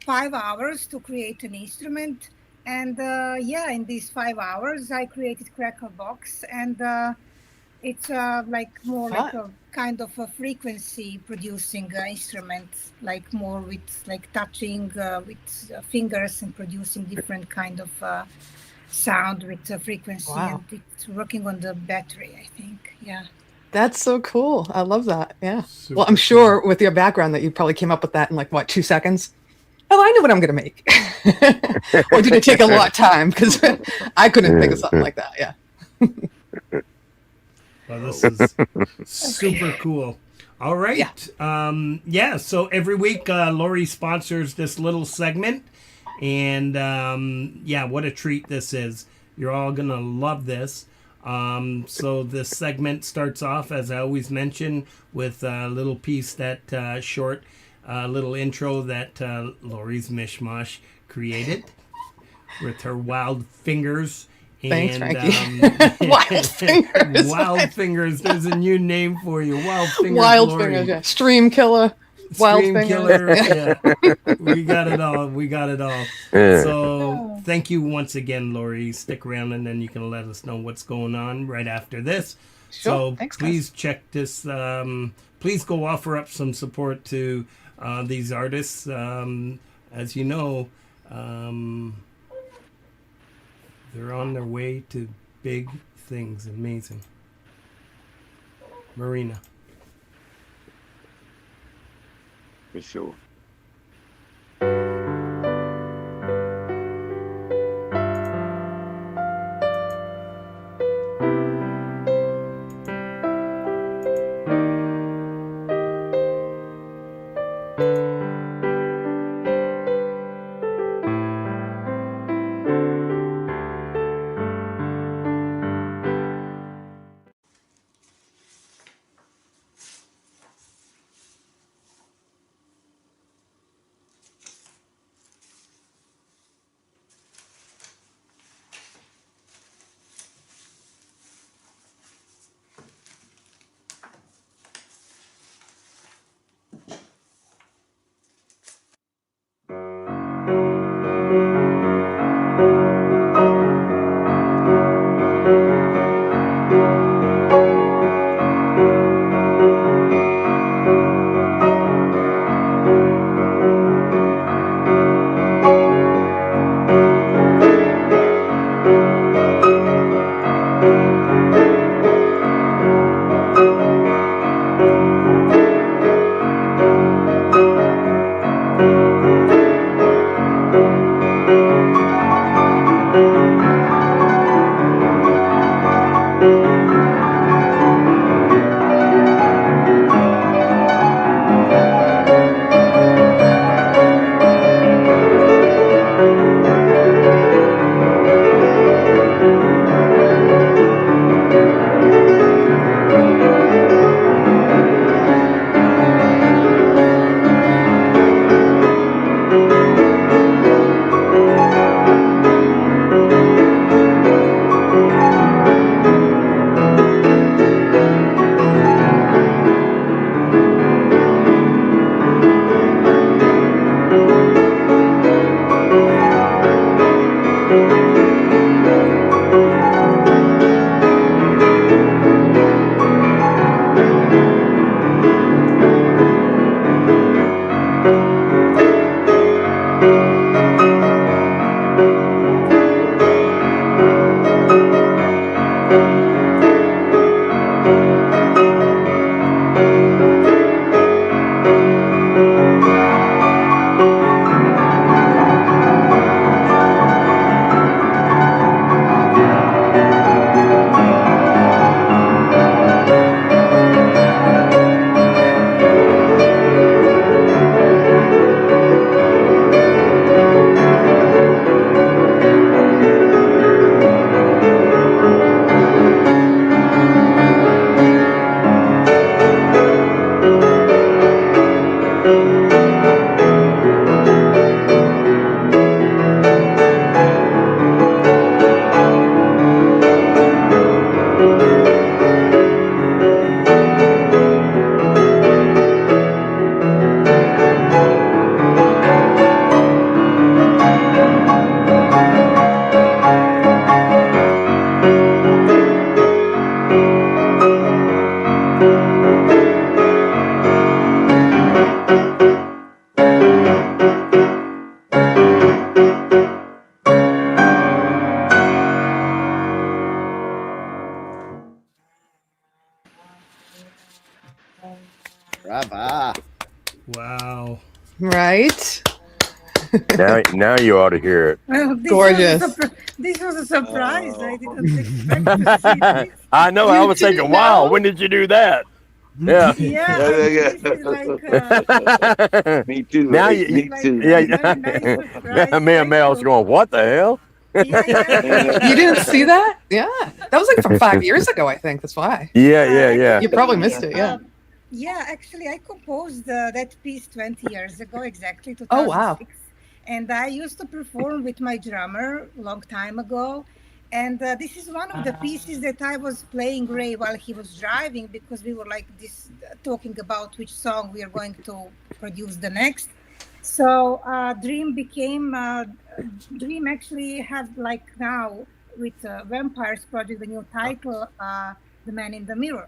5 hours to create an instrument. And yeah, in these 5 hours, I created Crackle Box, and it's like more like a kind of a frequency producing instrument, like more with like touching with fingers and producing different kind of sound with frequency. Wow. And it's working on the battery, I think. Yeah. That's so cool. I love that. Yeah. Super Well, I'm cool. sure with your background that you probably came up with that in like what, 2 seconds? Oh, I know what I'm going to make. Or did it take a lot of time? Because I couldn't think of something like that. Yeah. Well, this is super cool. All right. Yeah. So every week, Laurie sponsors this little segment. And yeah, what a treat this is. You're all going to love this. So this segment starts off, as I always mention, with a little piece that short little intro that Laurie's Mishmosh created with her wild fingers. Thanks, And, Frankie. Wild fingers. Wild fingers. There's a new name for you. Wild fingers. Wild Laurie. fingers. Yeah. Stream killer. Wild Stream fingers. killer. Yeah. We got it all. We got it all. So thank you once again, Laurie. Stick around and then you can let us know what's going on right after this. Sure. So Thanks, guys. please check this. Please go offer up some support to these artists. As you know, they're on their way to big things. Amazing. Marina. For sure. Brava. Wow. Right? Now you ought to hear it. Well, Gorgeous. This was a surprise. I didn't expect to see this. I know. I was thinking, wow, when did you do that? Yeah. Yeah, this is like Me too. Now Ray, you- me like too. a very nice surprise. Me and Mel's Thank you. going, what the hell? Yeah. You didn't see that? Yeah. That was like from 5 years ago, I think. That's why. Yeah. You probably missed it, yeah. Yeah, actually, I composed that piece 20 years ago, exactly 2006. Oh, wow. And I used to perform with my drummer a long time ago. And this is one of the pieces that I was playing Ray while he was driving, because we were like this talking about which song we are going to produce the next. So Dream actually has like now with Vampires Project, the new title, The Man in the Mirror.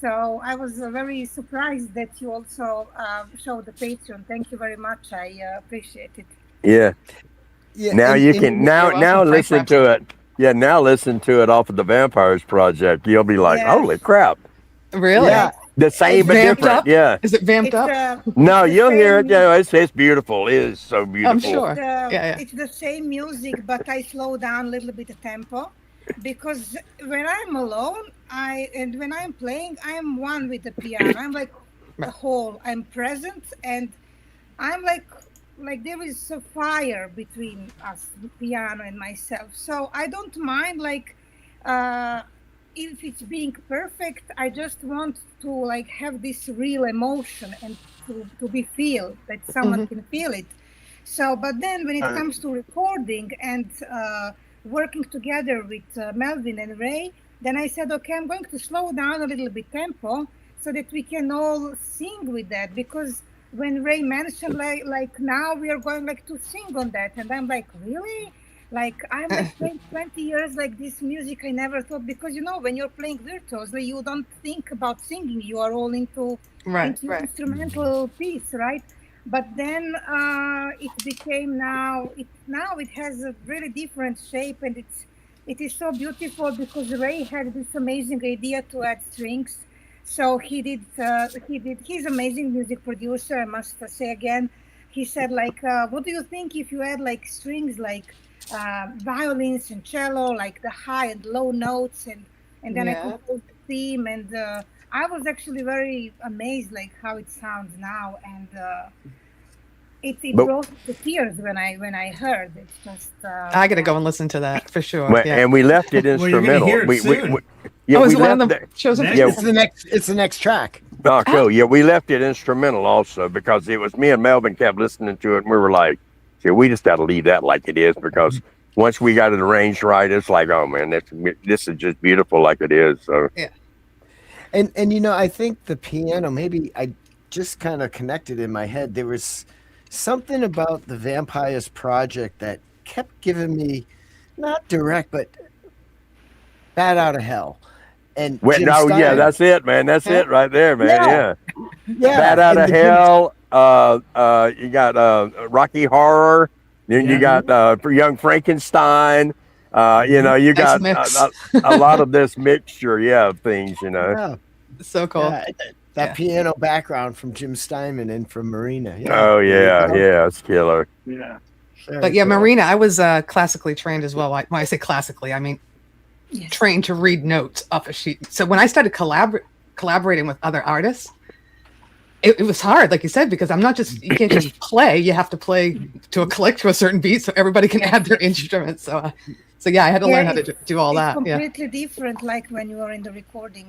So I was very surprised that you also showed the Patreon. Thank you very much. I appreciate it. Yeah. Yeah, Now and- you and- can You're now welcome. listen Thanks, to it. Yeah, now listen to it off of the Vampires Project. You'll be like, Yes. holy crap. Really? Yeah. The same but Vamped different. up? Yeah. Is it vamped It's, up? No, it's the you'll hear it. same- Yeah, it's beautiful. It is so beautiful. I'm sure. Yeah. It's the same music, but I slow down a little bit the tempo, because when I'm alone, and when I'm playing, I'm one with the piano. I'm like the whole. I'm present, and I'm like there is a fire between us, the piano and myself. So I don't mind if it's being perfect. I just want to like have this real emotion and to be feel that someone can feel it. So, but then when it comes to recording and working together with Melvin and Ray, then I said, okay, I'm going to slow down a little bit tempo so that we can all sing with that. Because when Ray mentioned like now we are going like to sing on that, and I'm like, really? Like I'm like playing 20 years like this music. I never thought, because when you're playing virtuosely, you don't think about singing. You are all into instrumental piece, right? But then it became now it has a really different shape, and it is so beautiful because Ray had this amazing idea to add strings. So he did he's amazing music producer, I must say again. He said what do you think if you add like strings like violins and cello, like the high and low notes, and then I composed the theme, and I was actually very amazed like how it sounds now, and it brought me to tears when I heard it. Just I gotta go and listen to that for sure. Well, Yeah. and we left it Well, you're gonna instrumental. hear it soon. Oh, is we it one of left the shows? Next- Yeah. It's the next track. Oh, cool. Yeah, we left it instrumental also because it was me and Melvin kept listening to it, and we were like, "Yeah, we just got to leave that like it is," because once we got it arranged right, it's like, oh man, this is just beautiful like it is. So Yeah. And I think the piano, maybe I just kind of connected in my head. There was something about the Vampires Project that kept giving me, not direct, but Bat Out of Hell. And Jim yeah, Stein- that's it, man. That's it right there, man. Yeah. Yeah. Bat Out and of the Jim- Hell. You got Rocky Horror. Then you got Young Frankenstein. You got mix. a lot of this mixture, of things. Yeah. So cool. Yeah, that piano background from Jim Steinman and from Marina. Oh yeah, it's killer. Yeah. But yeah, Marina, I was classically trained as well. When I say classically, I mean trained to read notes off a sheet. So when I started collaborating with other artists, it was hard, like you said, because you can't just play. You have to play to a click to a certain beat, so everybody can add their instruments. So yeah, I had to learn how to do all that. It's Yeah. completely different, like when you are in the recording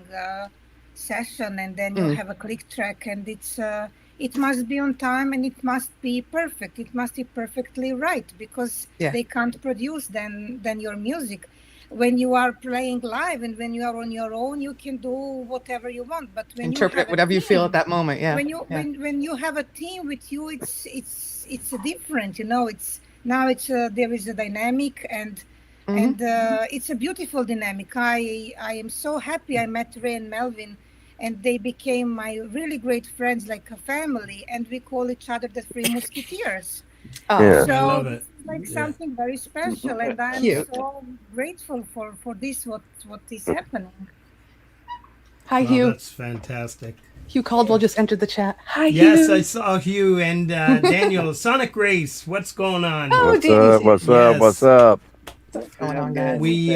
session, and then you have a click track, and it must be on time, and it must be perfect. It must be perfectly right, because they can't produce then your music. When you are playing live and when you are on your own, you can do whatever you want. But when Interpret you have whatever you feel at that moment. Yeah. when you have a team with you, it's different. There is a dynamic, and it's a beautiful dynamic. I am so happy I met Ray and Melvin, and they became my really great friends, like a family, and we call each other the Three Musketeers. Yeah. So I love it. it's like something very special, and I'm Cute. so grateful for this what is happening. Hi, Wow, Hugh. that's fantastic. Hugh Caldwell just entered the chat. Hi, Yes, Hugh. I saw Hugh and Daniel. Sonic Race, what's going on? Oh, What's Davey. up? What's up? Yes. What's up? What's going on, guys? We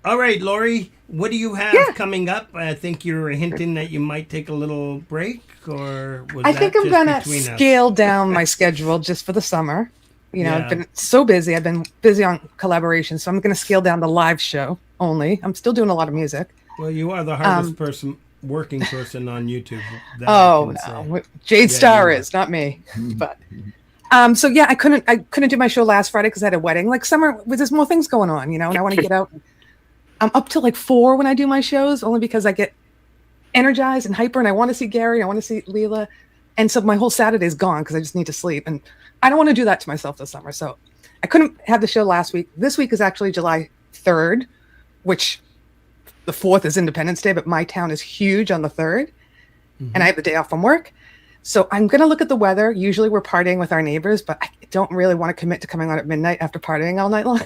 all right, Laurie, what do you have coming up? I think you were hinting that you might take a little break, or was I that think I'm just gonna between us? scale down my schedule just for the summer. You know, Yeah. I've been so busy. I've been busy on collaboration, so I'm gonna scale down the live show only. I'm still doing a lot of music. Well, you are the hardest working person on YouTube. that I Oh can no, say. Jade Yeah, Starr you are. is not me. But so yeah, I couldn't do my show last Friday because I had a wedding. Like summer, there's more things going on, you know, and I want to get out. I'm up till like 4 when I do my shows, only because I get energized and hyper, and I want to see Gary, I want to see Leela, and so my whole Saturday is gone because I just need to sleep, and I don't want to do that to myself this summer. So I couldn't have the show last week. This week is actually July 3rd, which the 4th is Independence Day, but my town is huge on the 3rd, and I have the day off from work. So I'm going to look at the weather. Usually we're partying with our neighbors, but I don't really want to commit to coming on at midnight after partying all night long.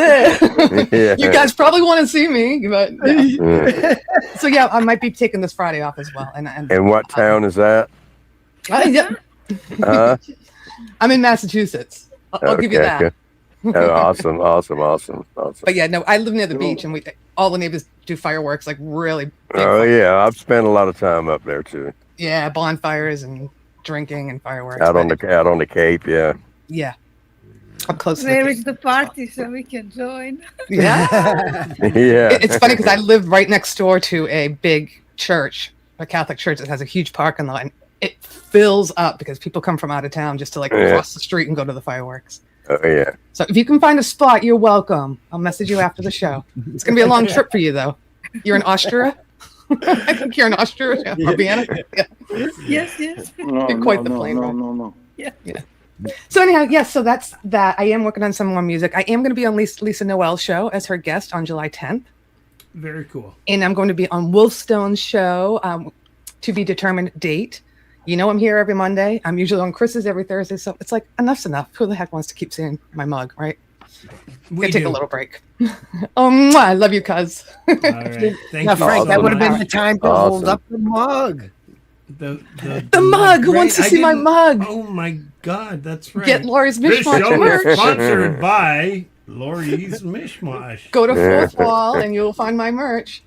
You guys probably want to see me, but yeah. So yeah, I might be taking this Friday off as well. And what town is that? Yeah, Uh, I'm in Massachusetts. I'll give you okay, that. good. Oh, awesome. But yeah, no, I live near the beach, and all the neighbors do fireworks, like really big. Oh yeah, I've spent a lot of time up there too. Yeah, bonfires and drinking and fireworks. Out on but the Cape, yeah. yeah, up close to the Where Cape. is the party so we can join? Yeah. Yeah. It's funny because I live right next door to a big church, a Catholic church that has a huge parking lot, and it fills up because people come from out of town just to like cross the street and go to the fireworks. Oh yeah. So if you can find a spot, you're welcome. I'll message you after the show. It's gonna be a long trip for you though. You're in Austria? I think you're in Austria. Or Vienna? Yeah. Yes. You're quite the plane ride. No. Yeah. So anyhow, yes, so that's that. I am working on some more music. I am going to be on Lisa Noel's show as her guest on July 10th. Very cool. And I'm going to be on Wolfstone's show, to be determined date. You know, I'm here every Monday. I'm usually on Chris's every Thursday. So it's like, enough's enough. Who the heck wants to keep seeing my mug, right? We take do. a little break. Mwah, I love you, cuz. All right. Thank Now, you Frank, so that would have been much. the time to hold up the mug. The mug. Who wants to see my didn't- mug? Oh my God, that's right. Get Laurie's This Mishmosh show merch. is sponsored by Laurie's Mishmosh. Go to Fourth Wall and you'll find my merch.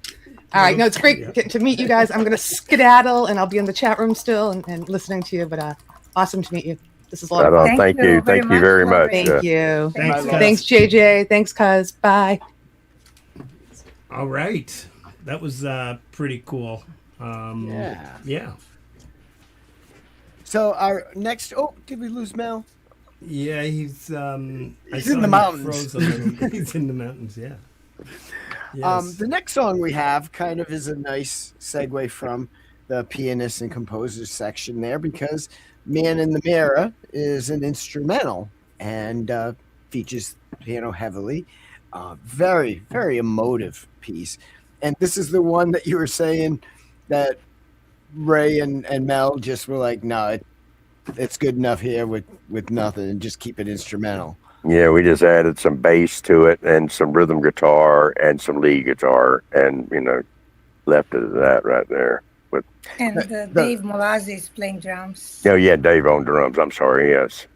All right. No, it's great getting to meet you guys. I'm going to skedaddle and I'll be in the chat room still and listening to you. But awesome to meet you. This is a lot of Right fun. on. Thank you very much. Thank you. Thanks, Thanks, JJ. Thanks, cuz. Bye. All right, that was pretty cool. Yeah. So our next. Oh, did we lose Mel? Yeah, he's I He's saw in the him mountains. froze a little. He's in the mountains. Yeah. Yes. The next song we have kind of is a nice segue from the pianist and composers section there because Man in the Mirror is an instrumental and features piano heavily. Very, very emotive piece. And this is the one that you were saying that Ray and Mel just were like, no, it's good enough here with nothing and just keep it instrumental. Yeah, we just added some bass to it and some rhythm guitar and some lead guitar and, left it at that right there. But And Dave Molazzi is playing drums. oh yeah, Dave on drums. I'm sorry. Yes.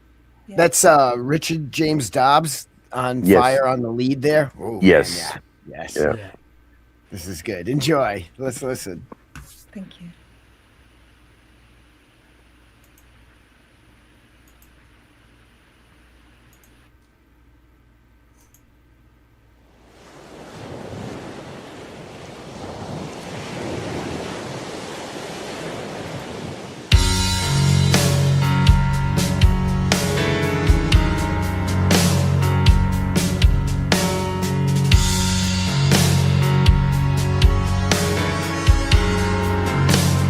Yeah. That's Richard James Dobbs on Yes. fire on the lead there. Oh, Yes. man, yeah. Yes. Yeah. Yeah. This is good. Enjoy. Let's listen. Thank you. Thank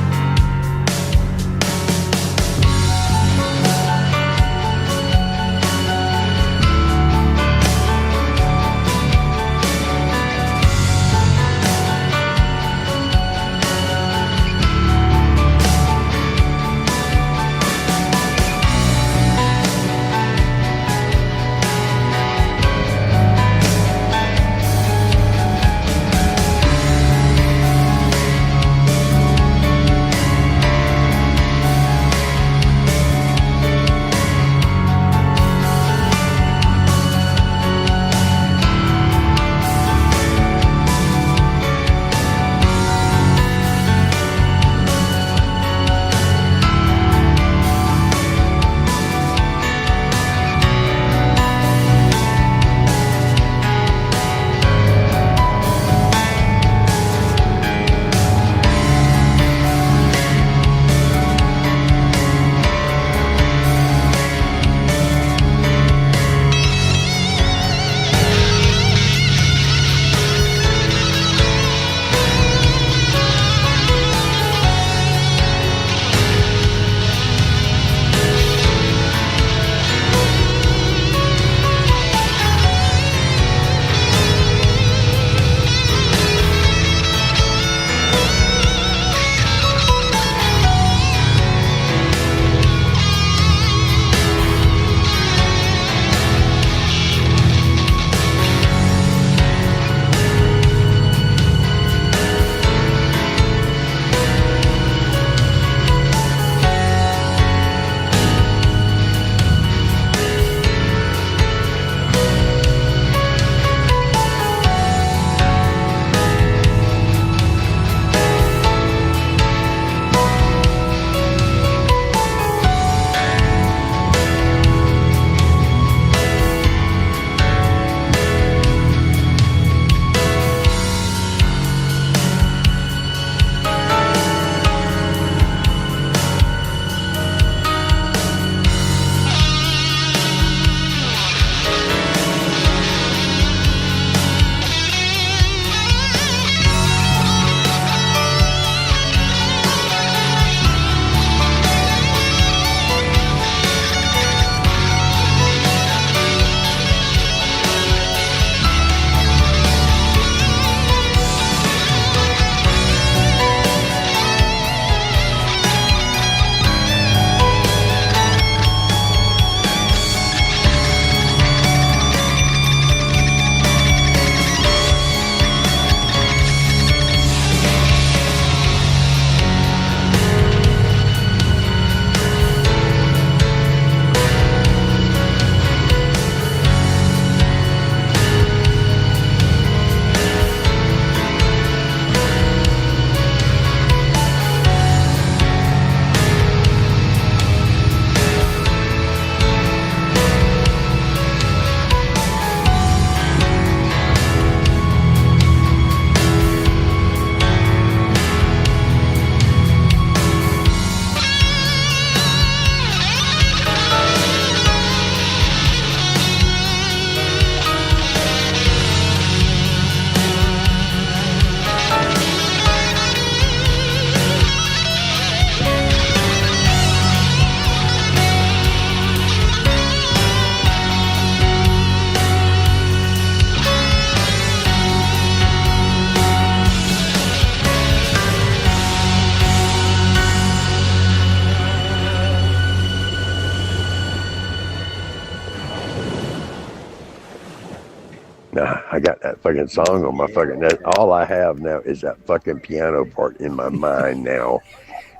Nah, I got that fucking song on my fucking. All I have now is that fucking piano part in my mind now.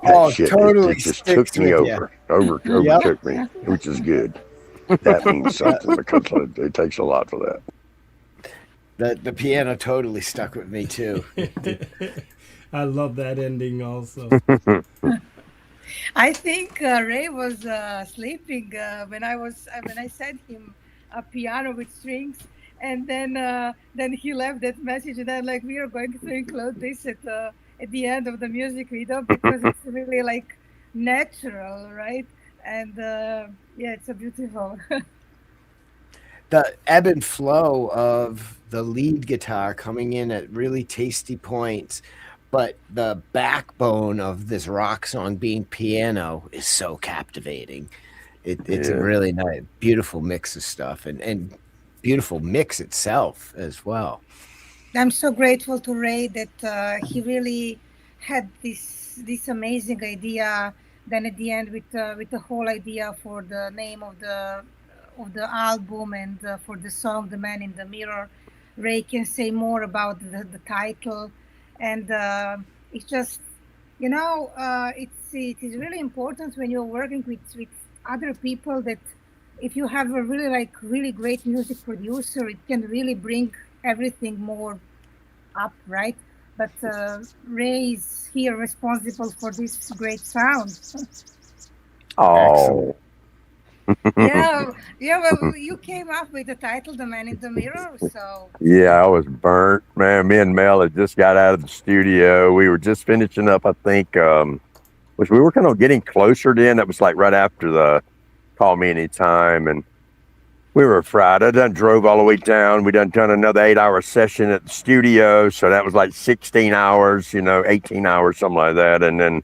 That Oh, shit, totally it just took sticks me with you. Yep. overtook me, which is good. That means something because it takes a lot for that. The piano totally stuck with me too. I love that ending also. I think Ray was sleeping when I sent him a piano with strings, and then he left that message, and I'm like, we are going to include this at the end of the music video because it's really like natural, right? And yeah, it's a beautiful. The ebb and flow of the lead guitar coming in at really tasty points, but the backbone of this rock song being piano is so captivating. It's a really nice, beautiful mix of stuff, and beautiful mix itself as well. I'm so grateful to Ray that he really had this amazing idea. Then at the end, with the whole idea for the name of the album and for the song "The Man in the Mirror," Ray can say more about the title, and it's just it is really important when you're working with other people that if you have a really great music producer, it can really bring everything more up, right? But Ray is here responsible for this great sound. Oh, yeah, well, you came up with the title "The Man in the Mirror," so yeah, I was burnt, man. Me and Mel had just got out of the studio. We were just finishing up, I think, which we were kind of getting closer to end. That was like right after the Call Me Anytime, and we were fried. I done drove all the way down. We done another 8-hour session at the studio, so that was like 16 hours, 18 hours, something like that, and then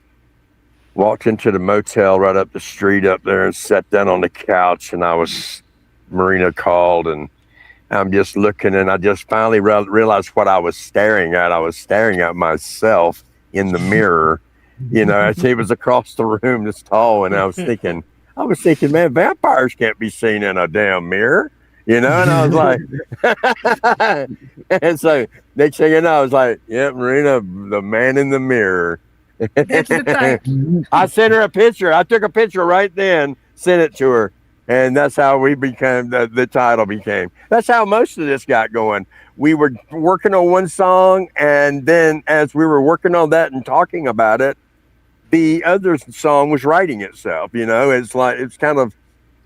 walked into the motel right up the street up there and sat down on the couch, and Marina called, and I'm just looking, and I just finally realized what I was staring at. I was staring at myself in the mirror, he was across the room this tall, and I was thinking, man, vampires can't be seen in a damn mirror, and I was like, and so next thing you know, I was like, yeah, Marina, the man in the mirror. that's the title. I sent her a picture. I took a picture right then, sent it to her, and that's how we became. The title became. That's how most of this got going. We were working on one song, and then as we were working on that and talking about it, the other song was writing itself. It's kind of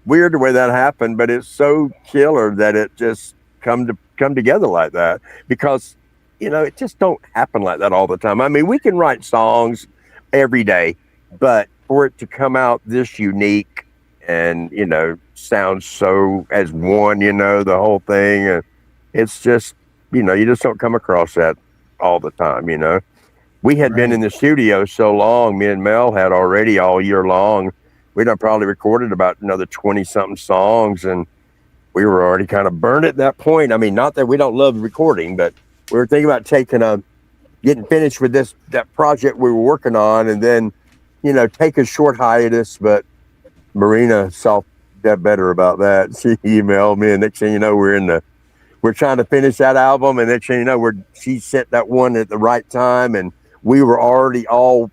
weird the way that happened, but it's so killer that it just come together like that because. It just don't happen like that all the time. I mean, we can write songs every day, but for it to come out this unique and, sound so as one, the whole thing, it's just, you just don't come across that all the time, We had been in the studio so long, me and Mel had already all year long. We done probably recorded about another 20-something songs, and we were already kind of burned at that point. I mean, not that we don't love recording, but we were thinking about getting finished with that project we were working on, and then, take a short hiatus. But Marina saw that better about that. She emailed me, and next thing you know, we're trying to finish that album, and next thing you know, she sent that one at the right time, and we were already all,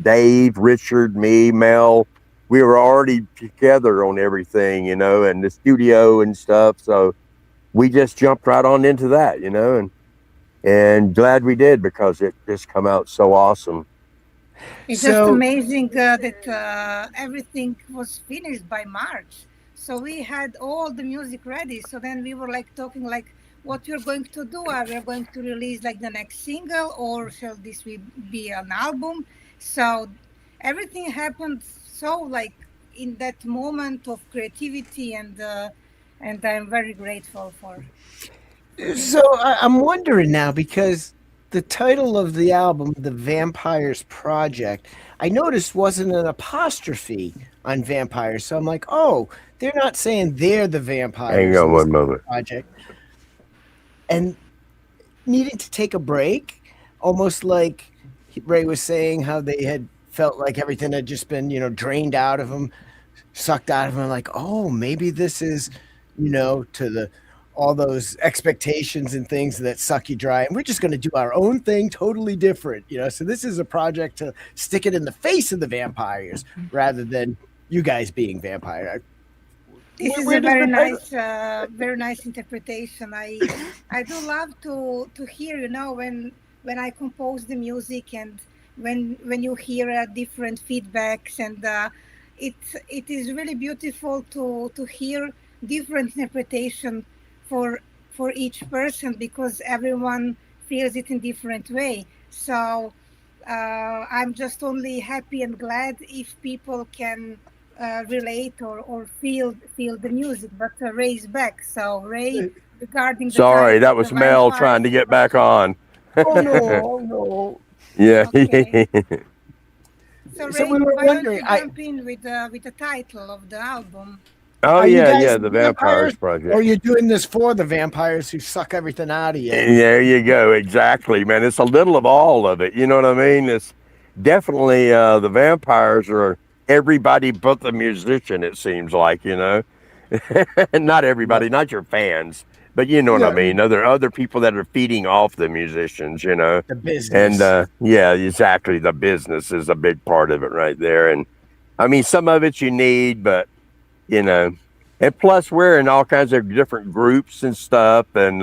Dave, Richard, me, Mel, we were already together on everything, and the studio and stuff. So we just jumped right on into that, and glad we did because it just come out so awesome. It's just amazing that everything was finished by March. So we had all the music ready. So then we were talking what we're going to do. Are we going to release the next single, or shall this be an album? So everything happened so in that moment of creativity, and I'm very grateful for. So I'm wondering now, because the title of the album, The Vampires Project, I noticed wasn't an apostrophe on vampires. So I'm like, oh, they're not saying they're the vampires. Hang on one moment. Project. And needing to take a break, almost like Ray was saying how they had felt like everything had just been, drained out of them, sucked out of them. Like, oh, maybe this is, to the all those expectations and things that suck you dry, and we're just going to do our own thing, totally different, you know. So this is a project to stick it in the face of the vampires rather than you guys being vampire. This is Where a does very nice interpretation. I do love to hear, you know, when I compose the music and when you hear different feedbacks, and it is really beautiful to hear different interpretation for each person, because everyone feels it in different way. So I'm just only happy and glad if people can relate or feel the music. But Ray's back. So Ray, regarding the Sorry, title, that was the Mel vampires, trying to get back on. Oh no, oh no. Yeah. Okay. So So Ray, we were why don't wondering, you jump in with the title of the album? Oh are you yeah, guys yeah, the Vampires Project. or are you doing this for the vampires who suck everything out of you? There you go. Exactly, man. It's a little of all of it. You know what I mean? It's definitely the vampires are everybody but the musician, it seems like, you know. Not everybody, not your fans, but you know what I mean. Other people that are feeding off the musicians, you know. The business. And yeah, exactly. The business is a big part of it right there. And I mean, some of it you need, but you know, and plus we're in all kinds of different groups and stuff, and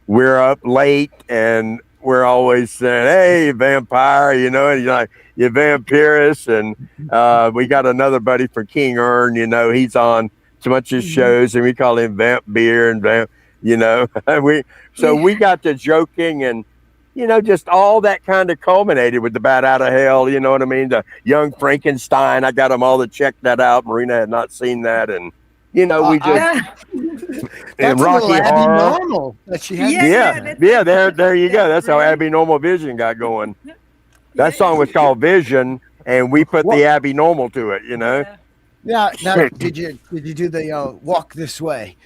we're up late and we're always saying, hey, vampire, you know, and you're like, you're vampirist. And we got another buddy from King Earn, you know, he's on so much of shows, and we call him Vamp Beer and Vamp, you know. we got to joking, and you know, just all that kind of culminated with the Bat Out of Hell, you know what I mean? The Young Frankenstein, I got them all to check that out. Marina had not seen that, and you know, we just and Rocky Horror. Normal that she Yeah, Yeah, there you go. That's how Abby Normal Vision got going. That song was called Vision, and we put the Abby Normal to it, you know. Yeah. Now, did you do the walk this way?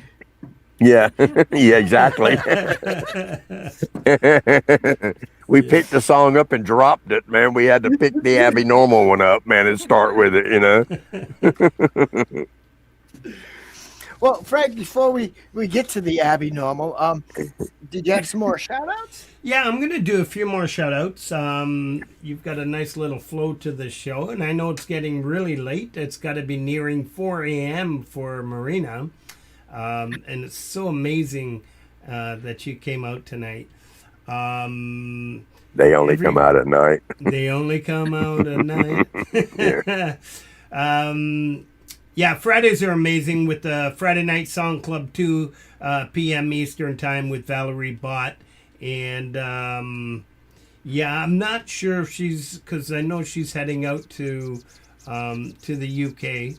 Yeah, yeah, exactly. We picked the song up and dropped it, man. We had to pick the Abby Normal one up, man, and start with it, you know. Well, Frank, before we get to the Abby Normal, did you have some more shout outs? Yeah, I'm going to do a few more shout outs. You've got a nice little flow to the show, and I know it's getting really late. It's got to be nearing 4 a.m. for Marina. And it's so amazing that you came out tonight. They only come out at night. They only come out at night. Yeah, Fridays are amazing with the Friday Night Song Club 2 p.m. Eastern Time with Valerie Bott. And yeah, I'm not sure if she's, because I know she's heading out to the UK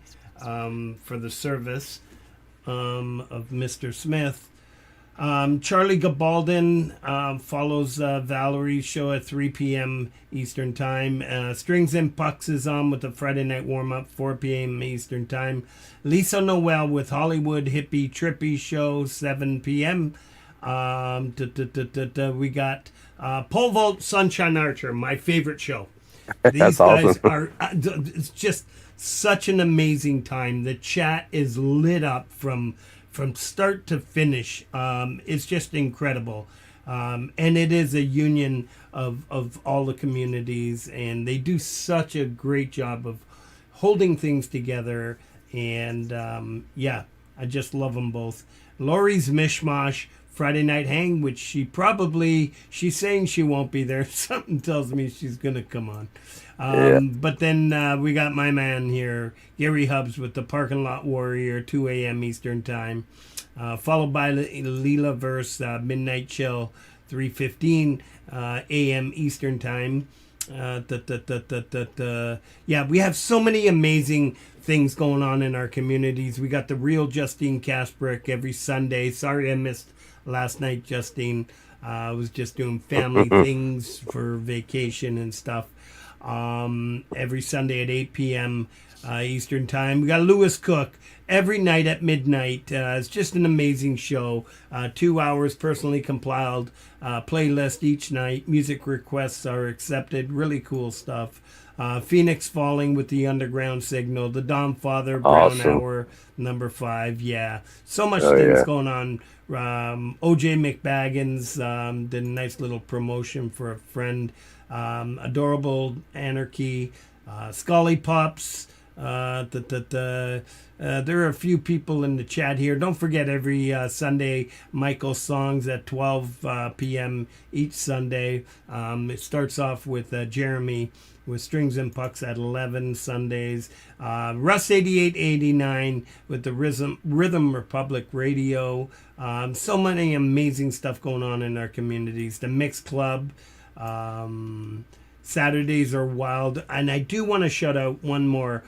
for the service of Mr. Smith. Charlie Gabaldon follows Valerie's show at 3 p.m. Eastern Time. Strings and Pucks is on with the Friday night warm-up, 4 p.m. Eastern Time. Lisa Noel with Hollywood Hippie Trippy show, 7 p.m. We got Pole Vault Sunshine Archer, my favorite show. These guys are, it's just such an amazing time. The chat is lit up from start to finish. It's just incredible. And it is a union of all the communities, and they do such a great job of holding things together. And yeah, I just love them both. Laurie's Mishmosh Friday Night Hang, which she's saying she won't be there. Something tells me she's going to come on. But then we got my man here, Gary Hubbs, with the Parking Lot Warrior, 2 a.m. Eastern Time, followed by Leela Verse, Midnight Chill, 3:15 a.m. Eastern Time. Yeah, we have so many amazing things going on in our communities. We got the real Justine Kasprick every Sunday. Sorry I missed last night, Justine. I was just doing family things for vacation and stuff. Every Sunday at 8 p.m. Eastern Time. We got Lewis Cook every night at midnight. It's just an amazing show. 2 hours personally compiled playlist each night. Music requests are accepted. Really cool stuff. Phoenix Falling with the Underground Signal. The Dom Father Brown Awesome. Hour number 5. Yeah, so much things going on. OJ McBaggins did a nice little promotion for a friend. Adorable Anarchy. Scully Pops. There are a few people in the chat here. Don't forget every Sunday, Michael Songs at 12 p.m. each Sunday. It starts off with Jeremy with Strings and Pucks at 11 Sundays. Russ 8889 with the Rhythm Republic Radio. So many amazing stuff going on in our communities. The Mix Club. Saturdays are wild. And I do want to shout out one more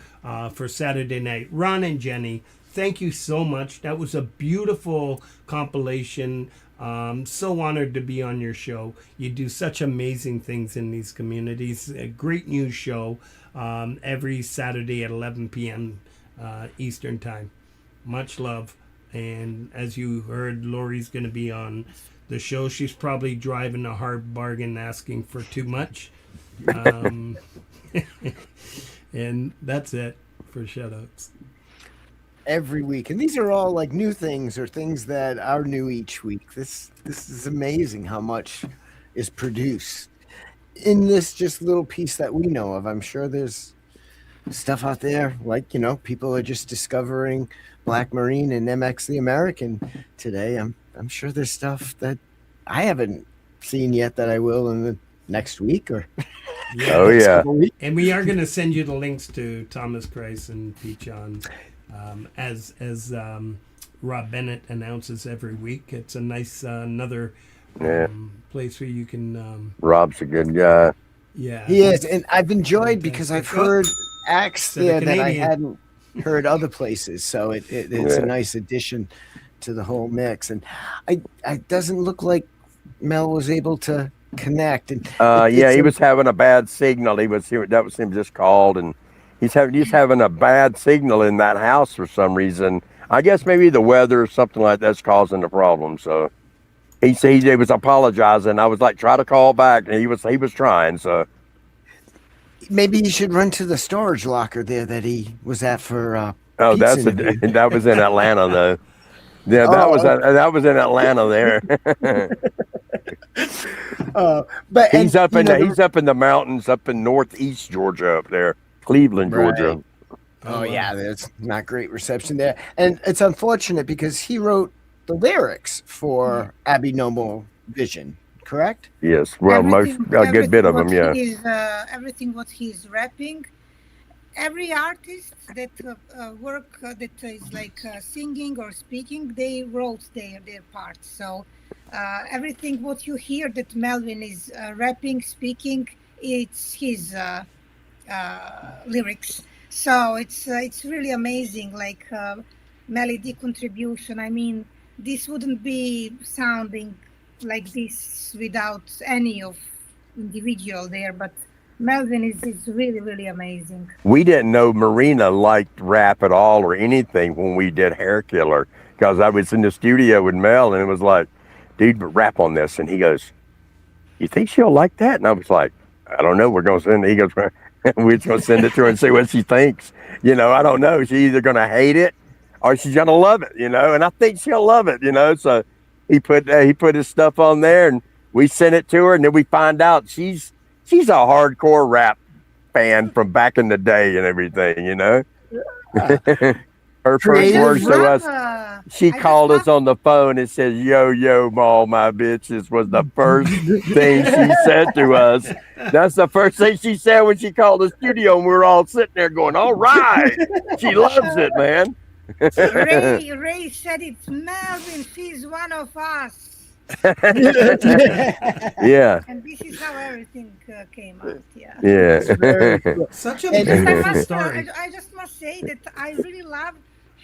for Saturday night. Ron and Jenny, thank you so much. That was a beautiful compilation. So honored to be on your show. You do such amazing things in these communities. A great news show every Saturday at 11 p.m. Eastern Time. Much love. And as you heard, Laurie's going to be on the show. She's probably driving a hard bargain asking for too much. And that's it for shoutouts. Every week, and these are all like new things or things that are new each week. This is amazing how much is produced in this just little piece that we know of. I'm sure there's stuff out there, like, you know, people are just discovering Black Marine and MX the American today. I'm sure there's stuff that I haven't seen yet that I will in the next week or couple weeks. And we are going to send you the links to Thomas Christ and Pete John as Rob Bennett announces every week. It's a nice another place where you can Rob's a good guy. Yeah, he is, and I've enjoyed because I've heard acts there that I hadn't heard other places, so it's a nice addition to the whole mix. And it doesn't look like Mel was able to connect. And he was having a bad signal. That was him just called, and he's having a bad signal in that house for some reason. I guess maybe the weather or something like that's causing the problem. So he was apologizing. I was like, try to call back, and he was trying. So maybe he should run to the storage locker there that he was at for. That was in Atlanta though. Yeah, that was in Atlanta there. But he's up in the mountains up in northeast Georgia up there, Cleveland, Georgia. Right. Oh yeah, there's not great reception there, and it's unfortunate because he wrote the lyrics for Abby Noble Vision, correct? Yes, well, a good bit of them, yeah. Everything what he's rapping. Every artist that work that is like singing or speaking, they wrote their parts. So everything what you hear that Melvin is rapping, speaking, it's his lyrics. So it's really amazing, like melody contribution. I mean, this wouldn't be sounding like this without any of individual there, but Melvin is really, really amazing. We didn't know Marina liked rap at all or anything when we did Hair Killer, because I was in the studio with Mel and it was like, dude, but rap on this. And he goes, you think she'll like that? And I was like, I don't know. We're going to send it. He goes, we're just going to send it to her and see what she thinks. You know, I don't know. She's either going to hate it or she's going to love it, you know, and I think she'll love it, you know. So he put his stuff on there and we sent it to her, and then we find out she's a hardcore rap fan from back in the day and everything, you know. Her first words to us, she called us on the phone and said, yo, all my bitches, was the first thing she said to us. That's the first thing she said when she called the studio, and we were all sitting there going, all right. She loves it, man. Ray said it's Melvin, she's one of us. Yeah. And this is how everything came out. Yeah. Such a beautiful story. I just must say that I really love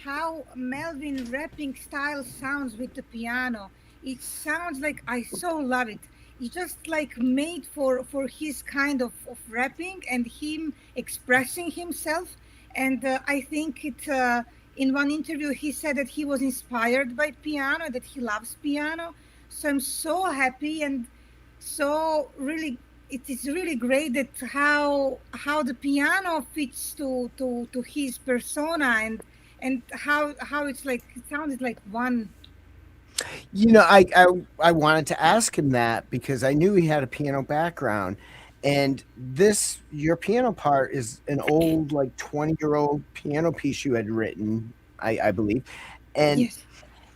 how Melvin rapping style sounds with the piano. It sounds like I so love it. It's just like made for his kind of rapping and him expressing himself. And I think in one interview, he said that he was inspired by piano, that he loves piano. So I'm so happy, and so really, it is really great that how the piano fits to his persona, and how it's like, it sounded like one. You know, I wanted to ask him that because I knew he had a piano background, and your piano part is an old, like 20-year-old piano piece you had written, I believe, and Yes.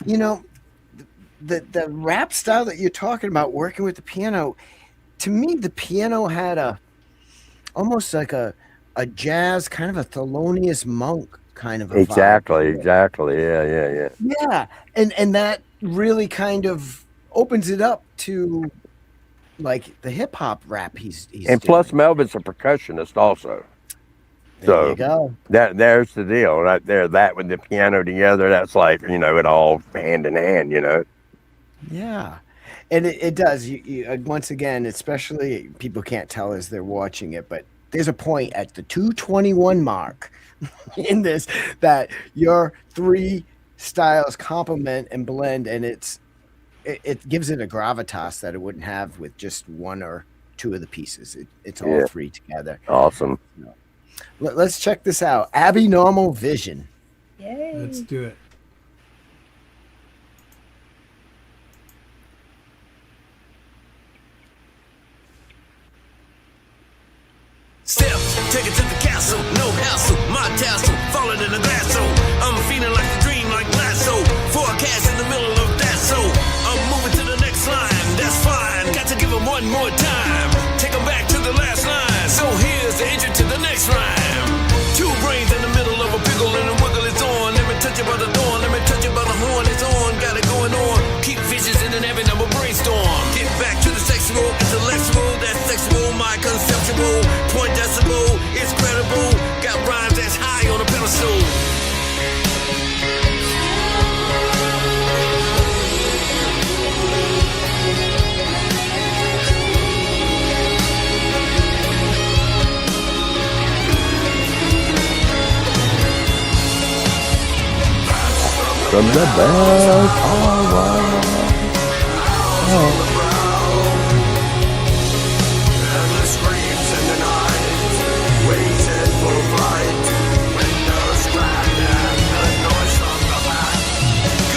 you know, the rap style that you're talking about, working with the piano, to me, the piano had almost like a jazz kind of a Thelonious Monk kind of a vibe. Exactly. Yeah. Yeah, and that really kind of opens it up to like the hip hop rap he's And plus, Melvin's a percussionist also. there you go. There's the deal right there. That with the piano together, that's like, you know, it all hand in hand, you know. Yeah, and it does. You once again, especially people can't tell as they're watching it, but there's a point at the 2:21 mark in this that your three styles complement and blend, and it gives it a gravitas that it wouldn't have with just one or two of the pieces. It's all three together. Awesome. Let's check this out. Abnormal Vision. Yay. Let's do it. Step, take it to the castle, no hassle, my tassel, falling in the glass, so I'm feeling like a dream, like lasso, forecast in the middle of that, so I'm moving to the next line, that's fine, got to give them one more time, take them back to the last line, so here's the entry to the next rhyme, two brains in the middle of a pickle and a wiggle is on, let me touch you by the thorn, let me touch you by the horn, it's on, got it going on, keep visions in an every number brainstorm, get back to the sexual, intellectual, that's sexual, my conceptual, point decibel, it's credible, got rhymes that's high on a pedestal. From the best, all right. And the screams in the night, waiting for flight. Windows cracked and the noise from the back.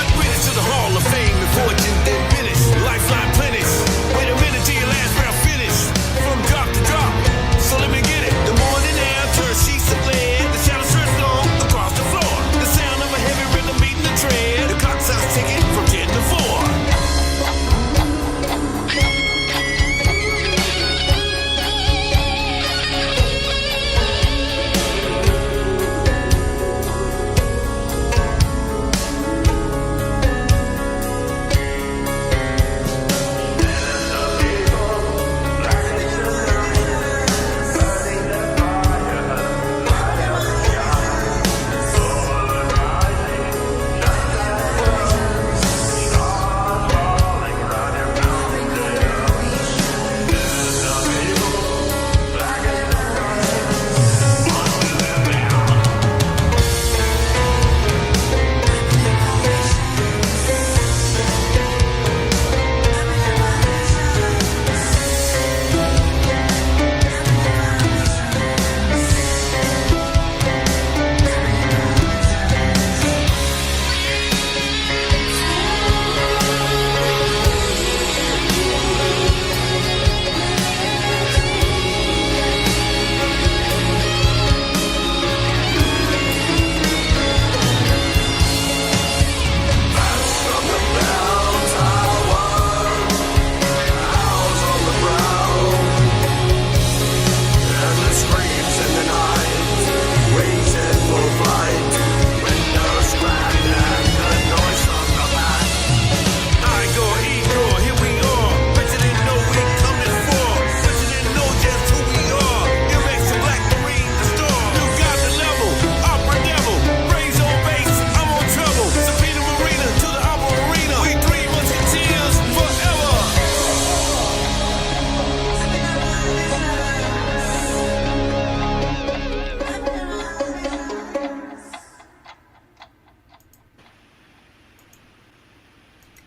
Good riddance to the Hall of Fame, and fortune then finish, lifeline plenish. Wait a minute till your last round finish, from drop to drop, so let me get it. The morning air turns sheets of lead, the shadows stretch long across the floor. The sound of a heavy rhythm beating the tread, the clock starts ticking from 10 to 4.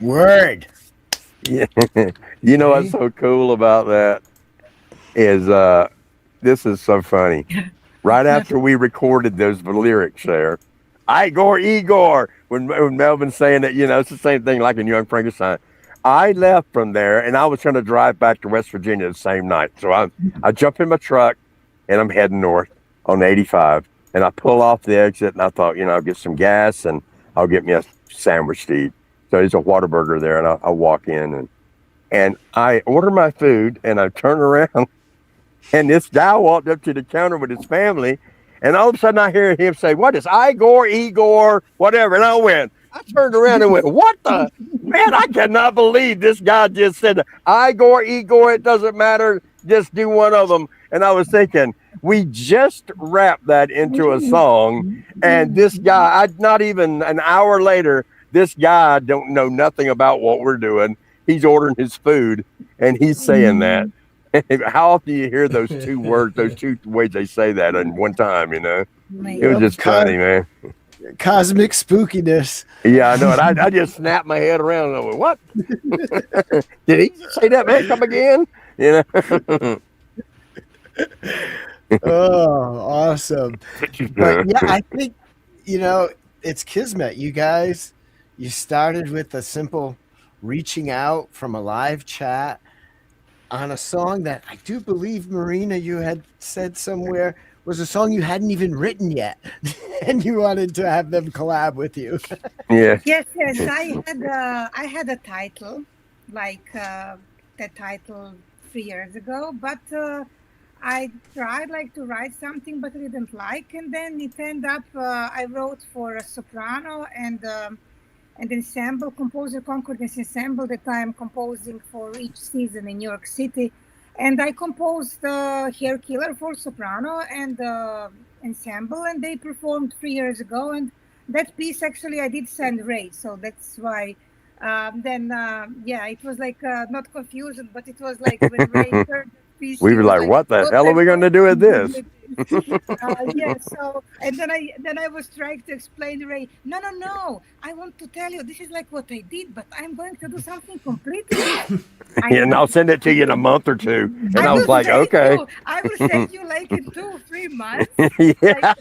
Word. Yeah. You know what's so cool about that is this is so funny. Right after we recorded those lyrics there, Igor, when Melvin's saying that, you know, it's the same thing like in Young Frankenstein. I left from there and I was going to drive back to West Virginia the same night. So I jump in my truck and I'm heading north on 85. And I pull off the exit and I thought, you know, I'll get some gas and I'll get me a sandwich to eat. So there's a Whataburger there and I walk in and I order my food and I turn around and this guy walked up to the counter with his family. And all of a sudden I hear him say, what is Igor, whatever. And I turned around and went, what the? Man, I cannot believe this guy just said, Igor, it doesn't matter. Just do one of them. And I was thinking, we just wrapped that into a song. And this guy, not even an hour later, this guy don't know nothing about what we're doing. He's ordering his food and he's saying that. How often do you hear those two words, those two ways they say that in one time, you know? It was just funny, man. Cosmic spookiness. Yeah, I know it. I just snapped my head around and I went, what? Did he say that, man? Come again? You know? Oh, awesome. But yeah, I think, you know, it's Kismet. You guys, you started with a simple reaching out from a live chat on a song that I do believe, Marina, you had said somewhere was a song you hadn't even written yet, and you wanted to have them collab with you. Yeah. Yes. I had a title, like that title 3 years ago, but I tried to write something, but I didn't like, and then it ended up I wrote for a soprano and ensemble, composer concordance ensemble that I'm composing for each season in New York City. And I composed Hair Killer for soprano and ensemble, and they performed 3 years ago. And that piece, actually, I did send Ray. So that's why it was not confusion, but it was like when Ray heard the piece, We were like, what the hell are we going to do with this? So and then I was trying to explain to Ray, no, I want to tell you this is like what I did, but I'm going to do something completely And I'll send it to you in a month or two. And I was like, okay. I will send you like in 2 or 3 months. Yeah.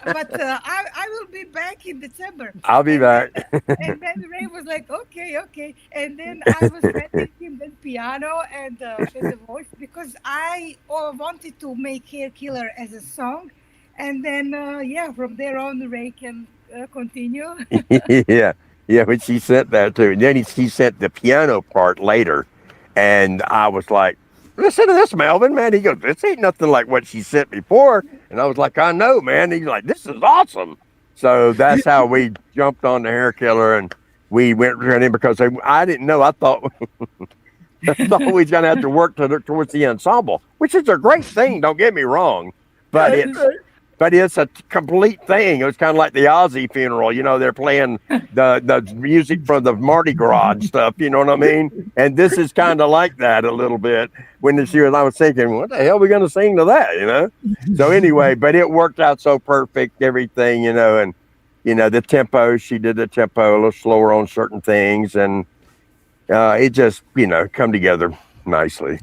But I will be back in December. I'll be back. And then Ray was like, okay. And then I was sending him the piano and the voice because I wanted to make Hair Killer as a song. And then, from there on, Ray can continue. Yeah, but she sent that too. And then she sent the piano part later. And I was like, listen to this, Melvin, man. He goes, this ain't nothing like what she sent before. And I was like, I know, man. He's like, this is awesome. So that's how we jumped on the Hair Killer and we went running because I didn't know. I thought we was going to have to work towards the ensemble, which is a great thing. Don't get me wrong. But it's a complete thing. It was kind of like the Ozzy funeral. You know, they're playing the music from the Mardi Gras and stuff. You know what I mean? And this is kind of like that a little bit. I was thinking, what the hell are we going to sing to that? You know? So anyway, but it worked out so perfect, everything, you know, and, you know, the tempo, she did the tempo a little slower on certain things. And it just, you know, come together nicely.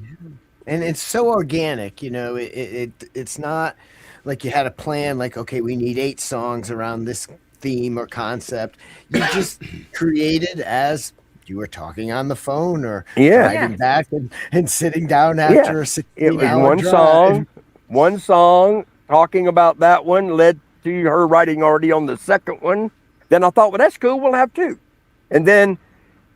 And it's so organic, you know, it's not like you had a plan, like, okay, we need 8 songs around this theme or concept. You just created as you were talking on the phone or driving back and sitting down after a 16-hour drive. One song, talking about that one led to her writing already on the second one. Then I thought, well, that's cool. We'll have 2. And then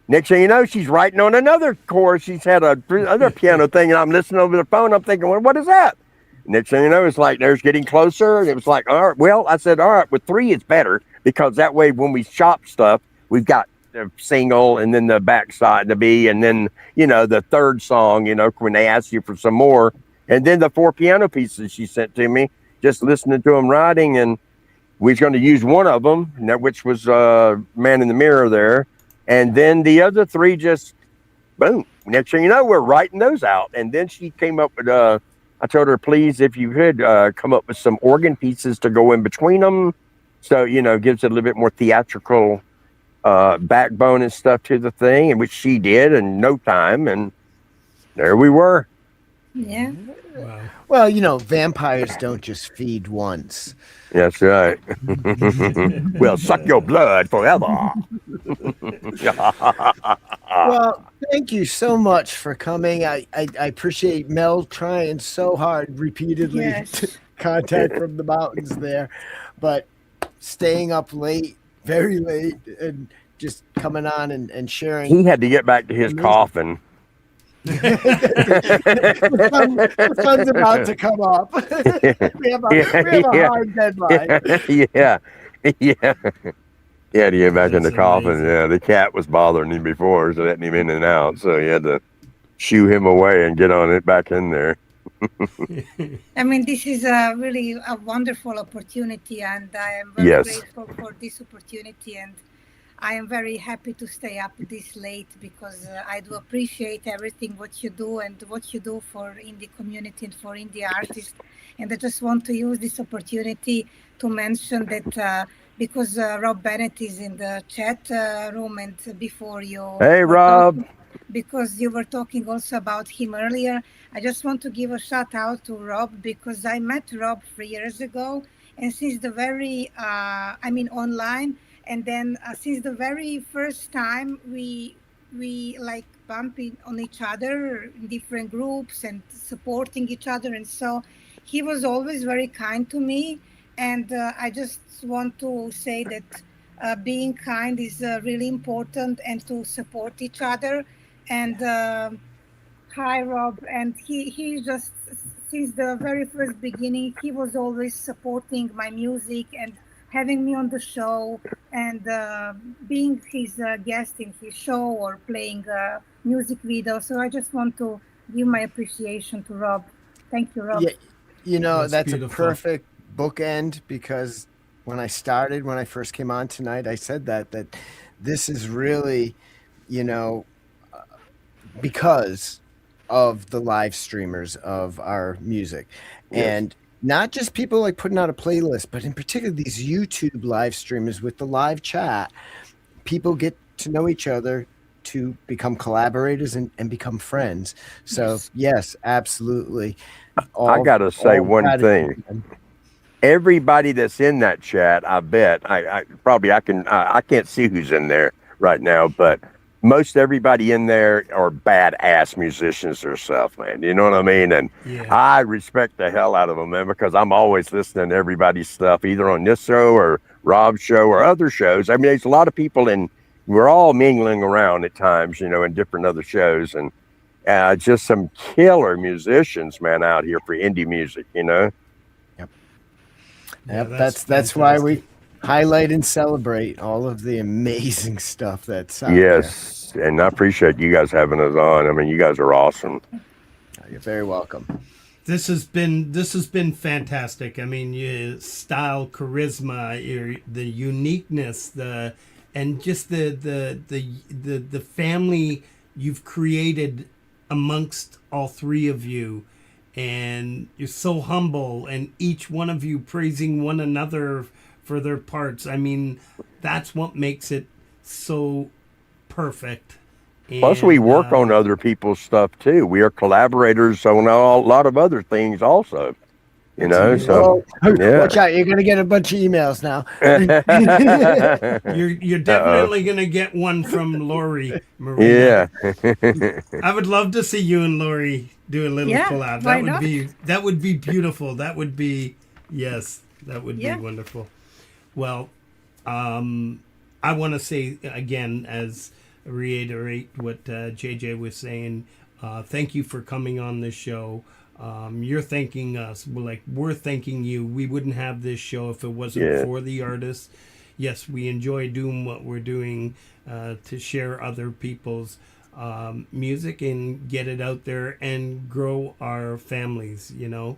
next thing you know, she's writing on another chorus. She's had another piano thing, and I'm listening over the phone. I'm thinking, well, what is that? Next thing you know, it's like there's getting closer. And it was like, all right, well, I said, all right, with 3, it's better because that way when we shop stuff, we've got the single and then the backside to be, and then, you know, the third song, you know, when they ask you for some more. And then the 4 piano pieces she sent to me, just listening to them writing. And we was going to use one of them, which was Man in the Mirror there. And then the other 3 just, boom. Next thing you know, we're writing those out. And then she came up with, I told her, please, if you could come up with some organ pieces to go in between them. So, you know, gives it a little bit more theatrical backbone and stuff to the thing, and which she did in no time, and there we were. Yeah. Wow. Well, you know, vampires don't just feed once. That's right. We'll suck your blood forever. Well, thank you so much for coming. I appreciate Mel trying so hard repeatedly Yes. to contact from the mountains there, but staying up late, very late, and just coming on and sharing. He had to get back to his Amazing. coffin. The sun's about to come up. we have a hard deadline. Yeah. He had to get back in the That's coffin. amazing. Yeah, the cat was bothering him before, so letting him in and out. So he had to shoo him away and get on it back in there. I mean, this is really a wonderful opportunity, and I am very Yes. grateful for this opportunity. And I am very happy to stay up this late because I do appreciate everything what you do and what you do for indie community and for indie artists. And I just want to use this opportunity to mention that because Rob Bennett is in the chat room, and before you Hey, were Rob. talking- because you were talking also about him earlier, I just want to give a shout out to Rob because I met Rob 3 years ago, and since the very online, and then since the very first time we like bumping on each other in different groups and supporting each other, and so he was always very kind to me. And I just want to say that being kind is really important, and to support each other. And hi, Rob. And he just, since the very first beginning, he was always supporting my music and having me on the show, and being his guest in his show or playing music videos. So I just want to give my appreciation to Rob. Thank you, Rob. Yeah, you know, That's that's a beautiful. perfect bookend because when I first came on tonight, I said that this is really, you know, because of the live streamers of our music. Yes. And not just people like putting out a playlist, but in particular these YouTube live streamers with the live chat. People get to know each other to become collaborators and become friends. So yes, absolutely. I gotta say all one gratitude. thing. Everybody that's in that chat, I bet I can't see who's in there right now, but most everybody in there are badass musicians themselves, man. You know what I mean? And Yeah. I respect the hell out of them, man, because I'm always listening to everybody's stuff, either on this show or Rob's show or other shows. I mean, there's a lot of people, and we're all mingling around at times, you know, in different other shows, and just some killer musicians, man, out here for indie music, you know? Yeah, Yep, that's why we highlight and celebrate all of the amazing stuff that's out Yes, and I appreciate you guys having us on. I mean, you guys are awesome. there. You're very welcome. This has been fantastic. I mean, your style, charisma, the uniqueness, and just the family you've created amongst all three of you, and you're so humble, and each one of you praising one another for their parts. I mean, that's what makes it so perfect. Plus, we work on other people's stuff too. We are collaborators on a lot of other things also. You know, so yeah. Watch out, you're gonna get a bunch of emails now. You're definitely gonna get one from Laurie, Marina. Yeah. I would love to see you and Laurie do a little Yeah, collab. why That would be beautiful. That would be that would Yeah. be wonderful. Well, I want to say again, as reiterate what JJ was saying. Thank you for coming on this show. You're thanking us. We're thanking you. We wouldn't have this show if it wasn't for the artists. Yes, we enjoy doing what we're doing to share other people's music and get it out there and grow our families. You know,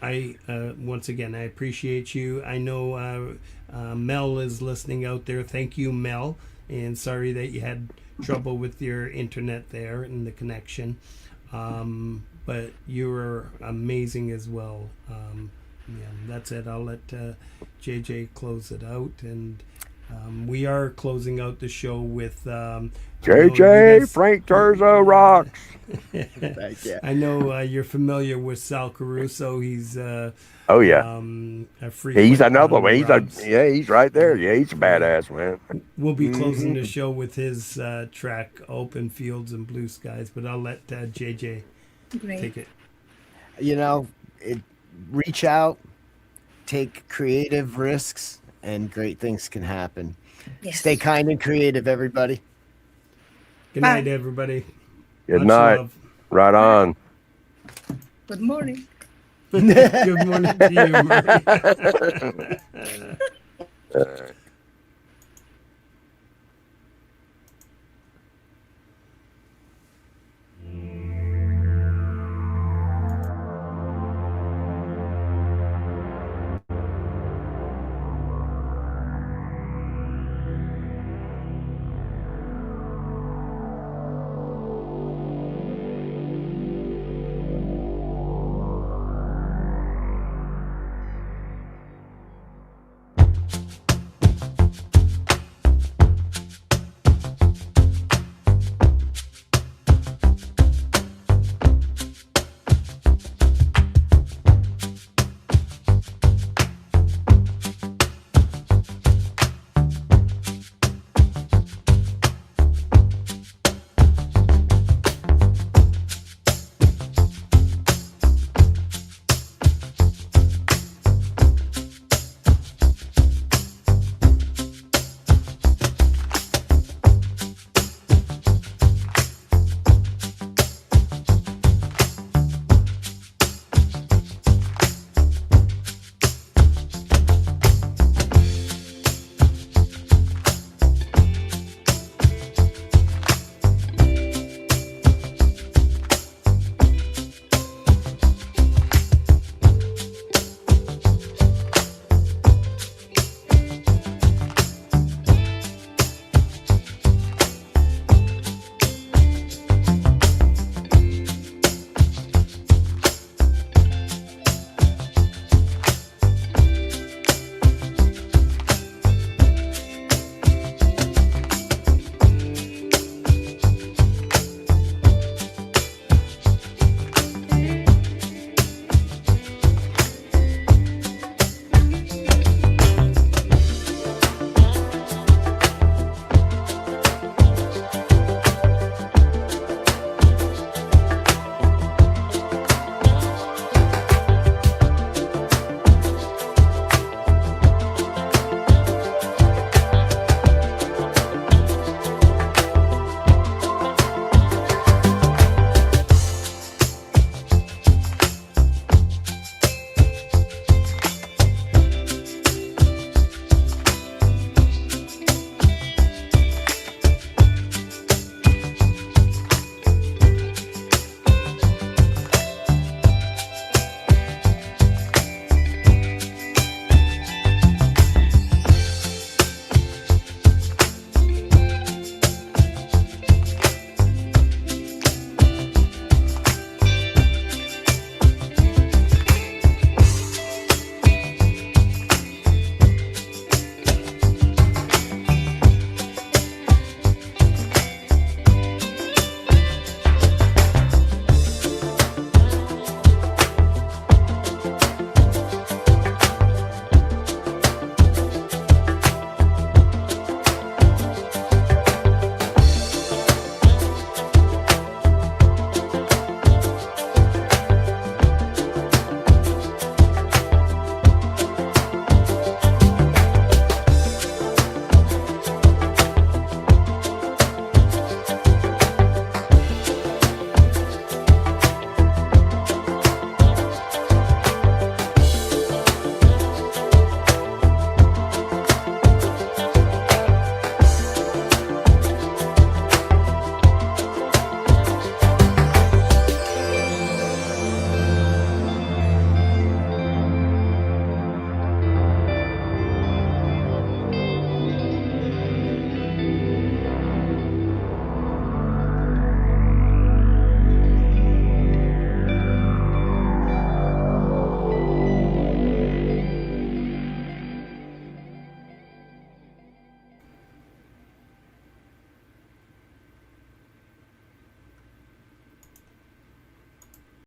I once again I appreciate you. I know Mel is listening out there. Thank you, Mel. And sorry that you had trouble with your internet there and the connection. But you were amazing as well. Yeah, that's it. I'll let JJ close it out. And We are closing out the show with JJ Frank Terzo rocks. I know you're familiar with Sal Caruso. He's Oh yeah, a he's another one. frequent He's right there. Yeah, he's a badass man. We'll be closing the show with his track "Open Fields and Blue Skies," but I'll let JJ take it. You know, reach out, take creative risks, and great things can happen. Yes. Stay kind and creative, everybody. Good night, everybody. Good Much night. love. Right on. Good morning. Good morning to you, Marie.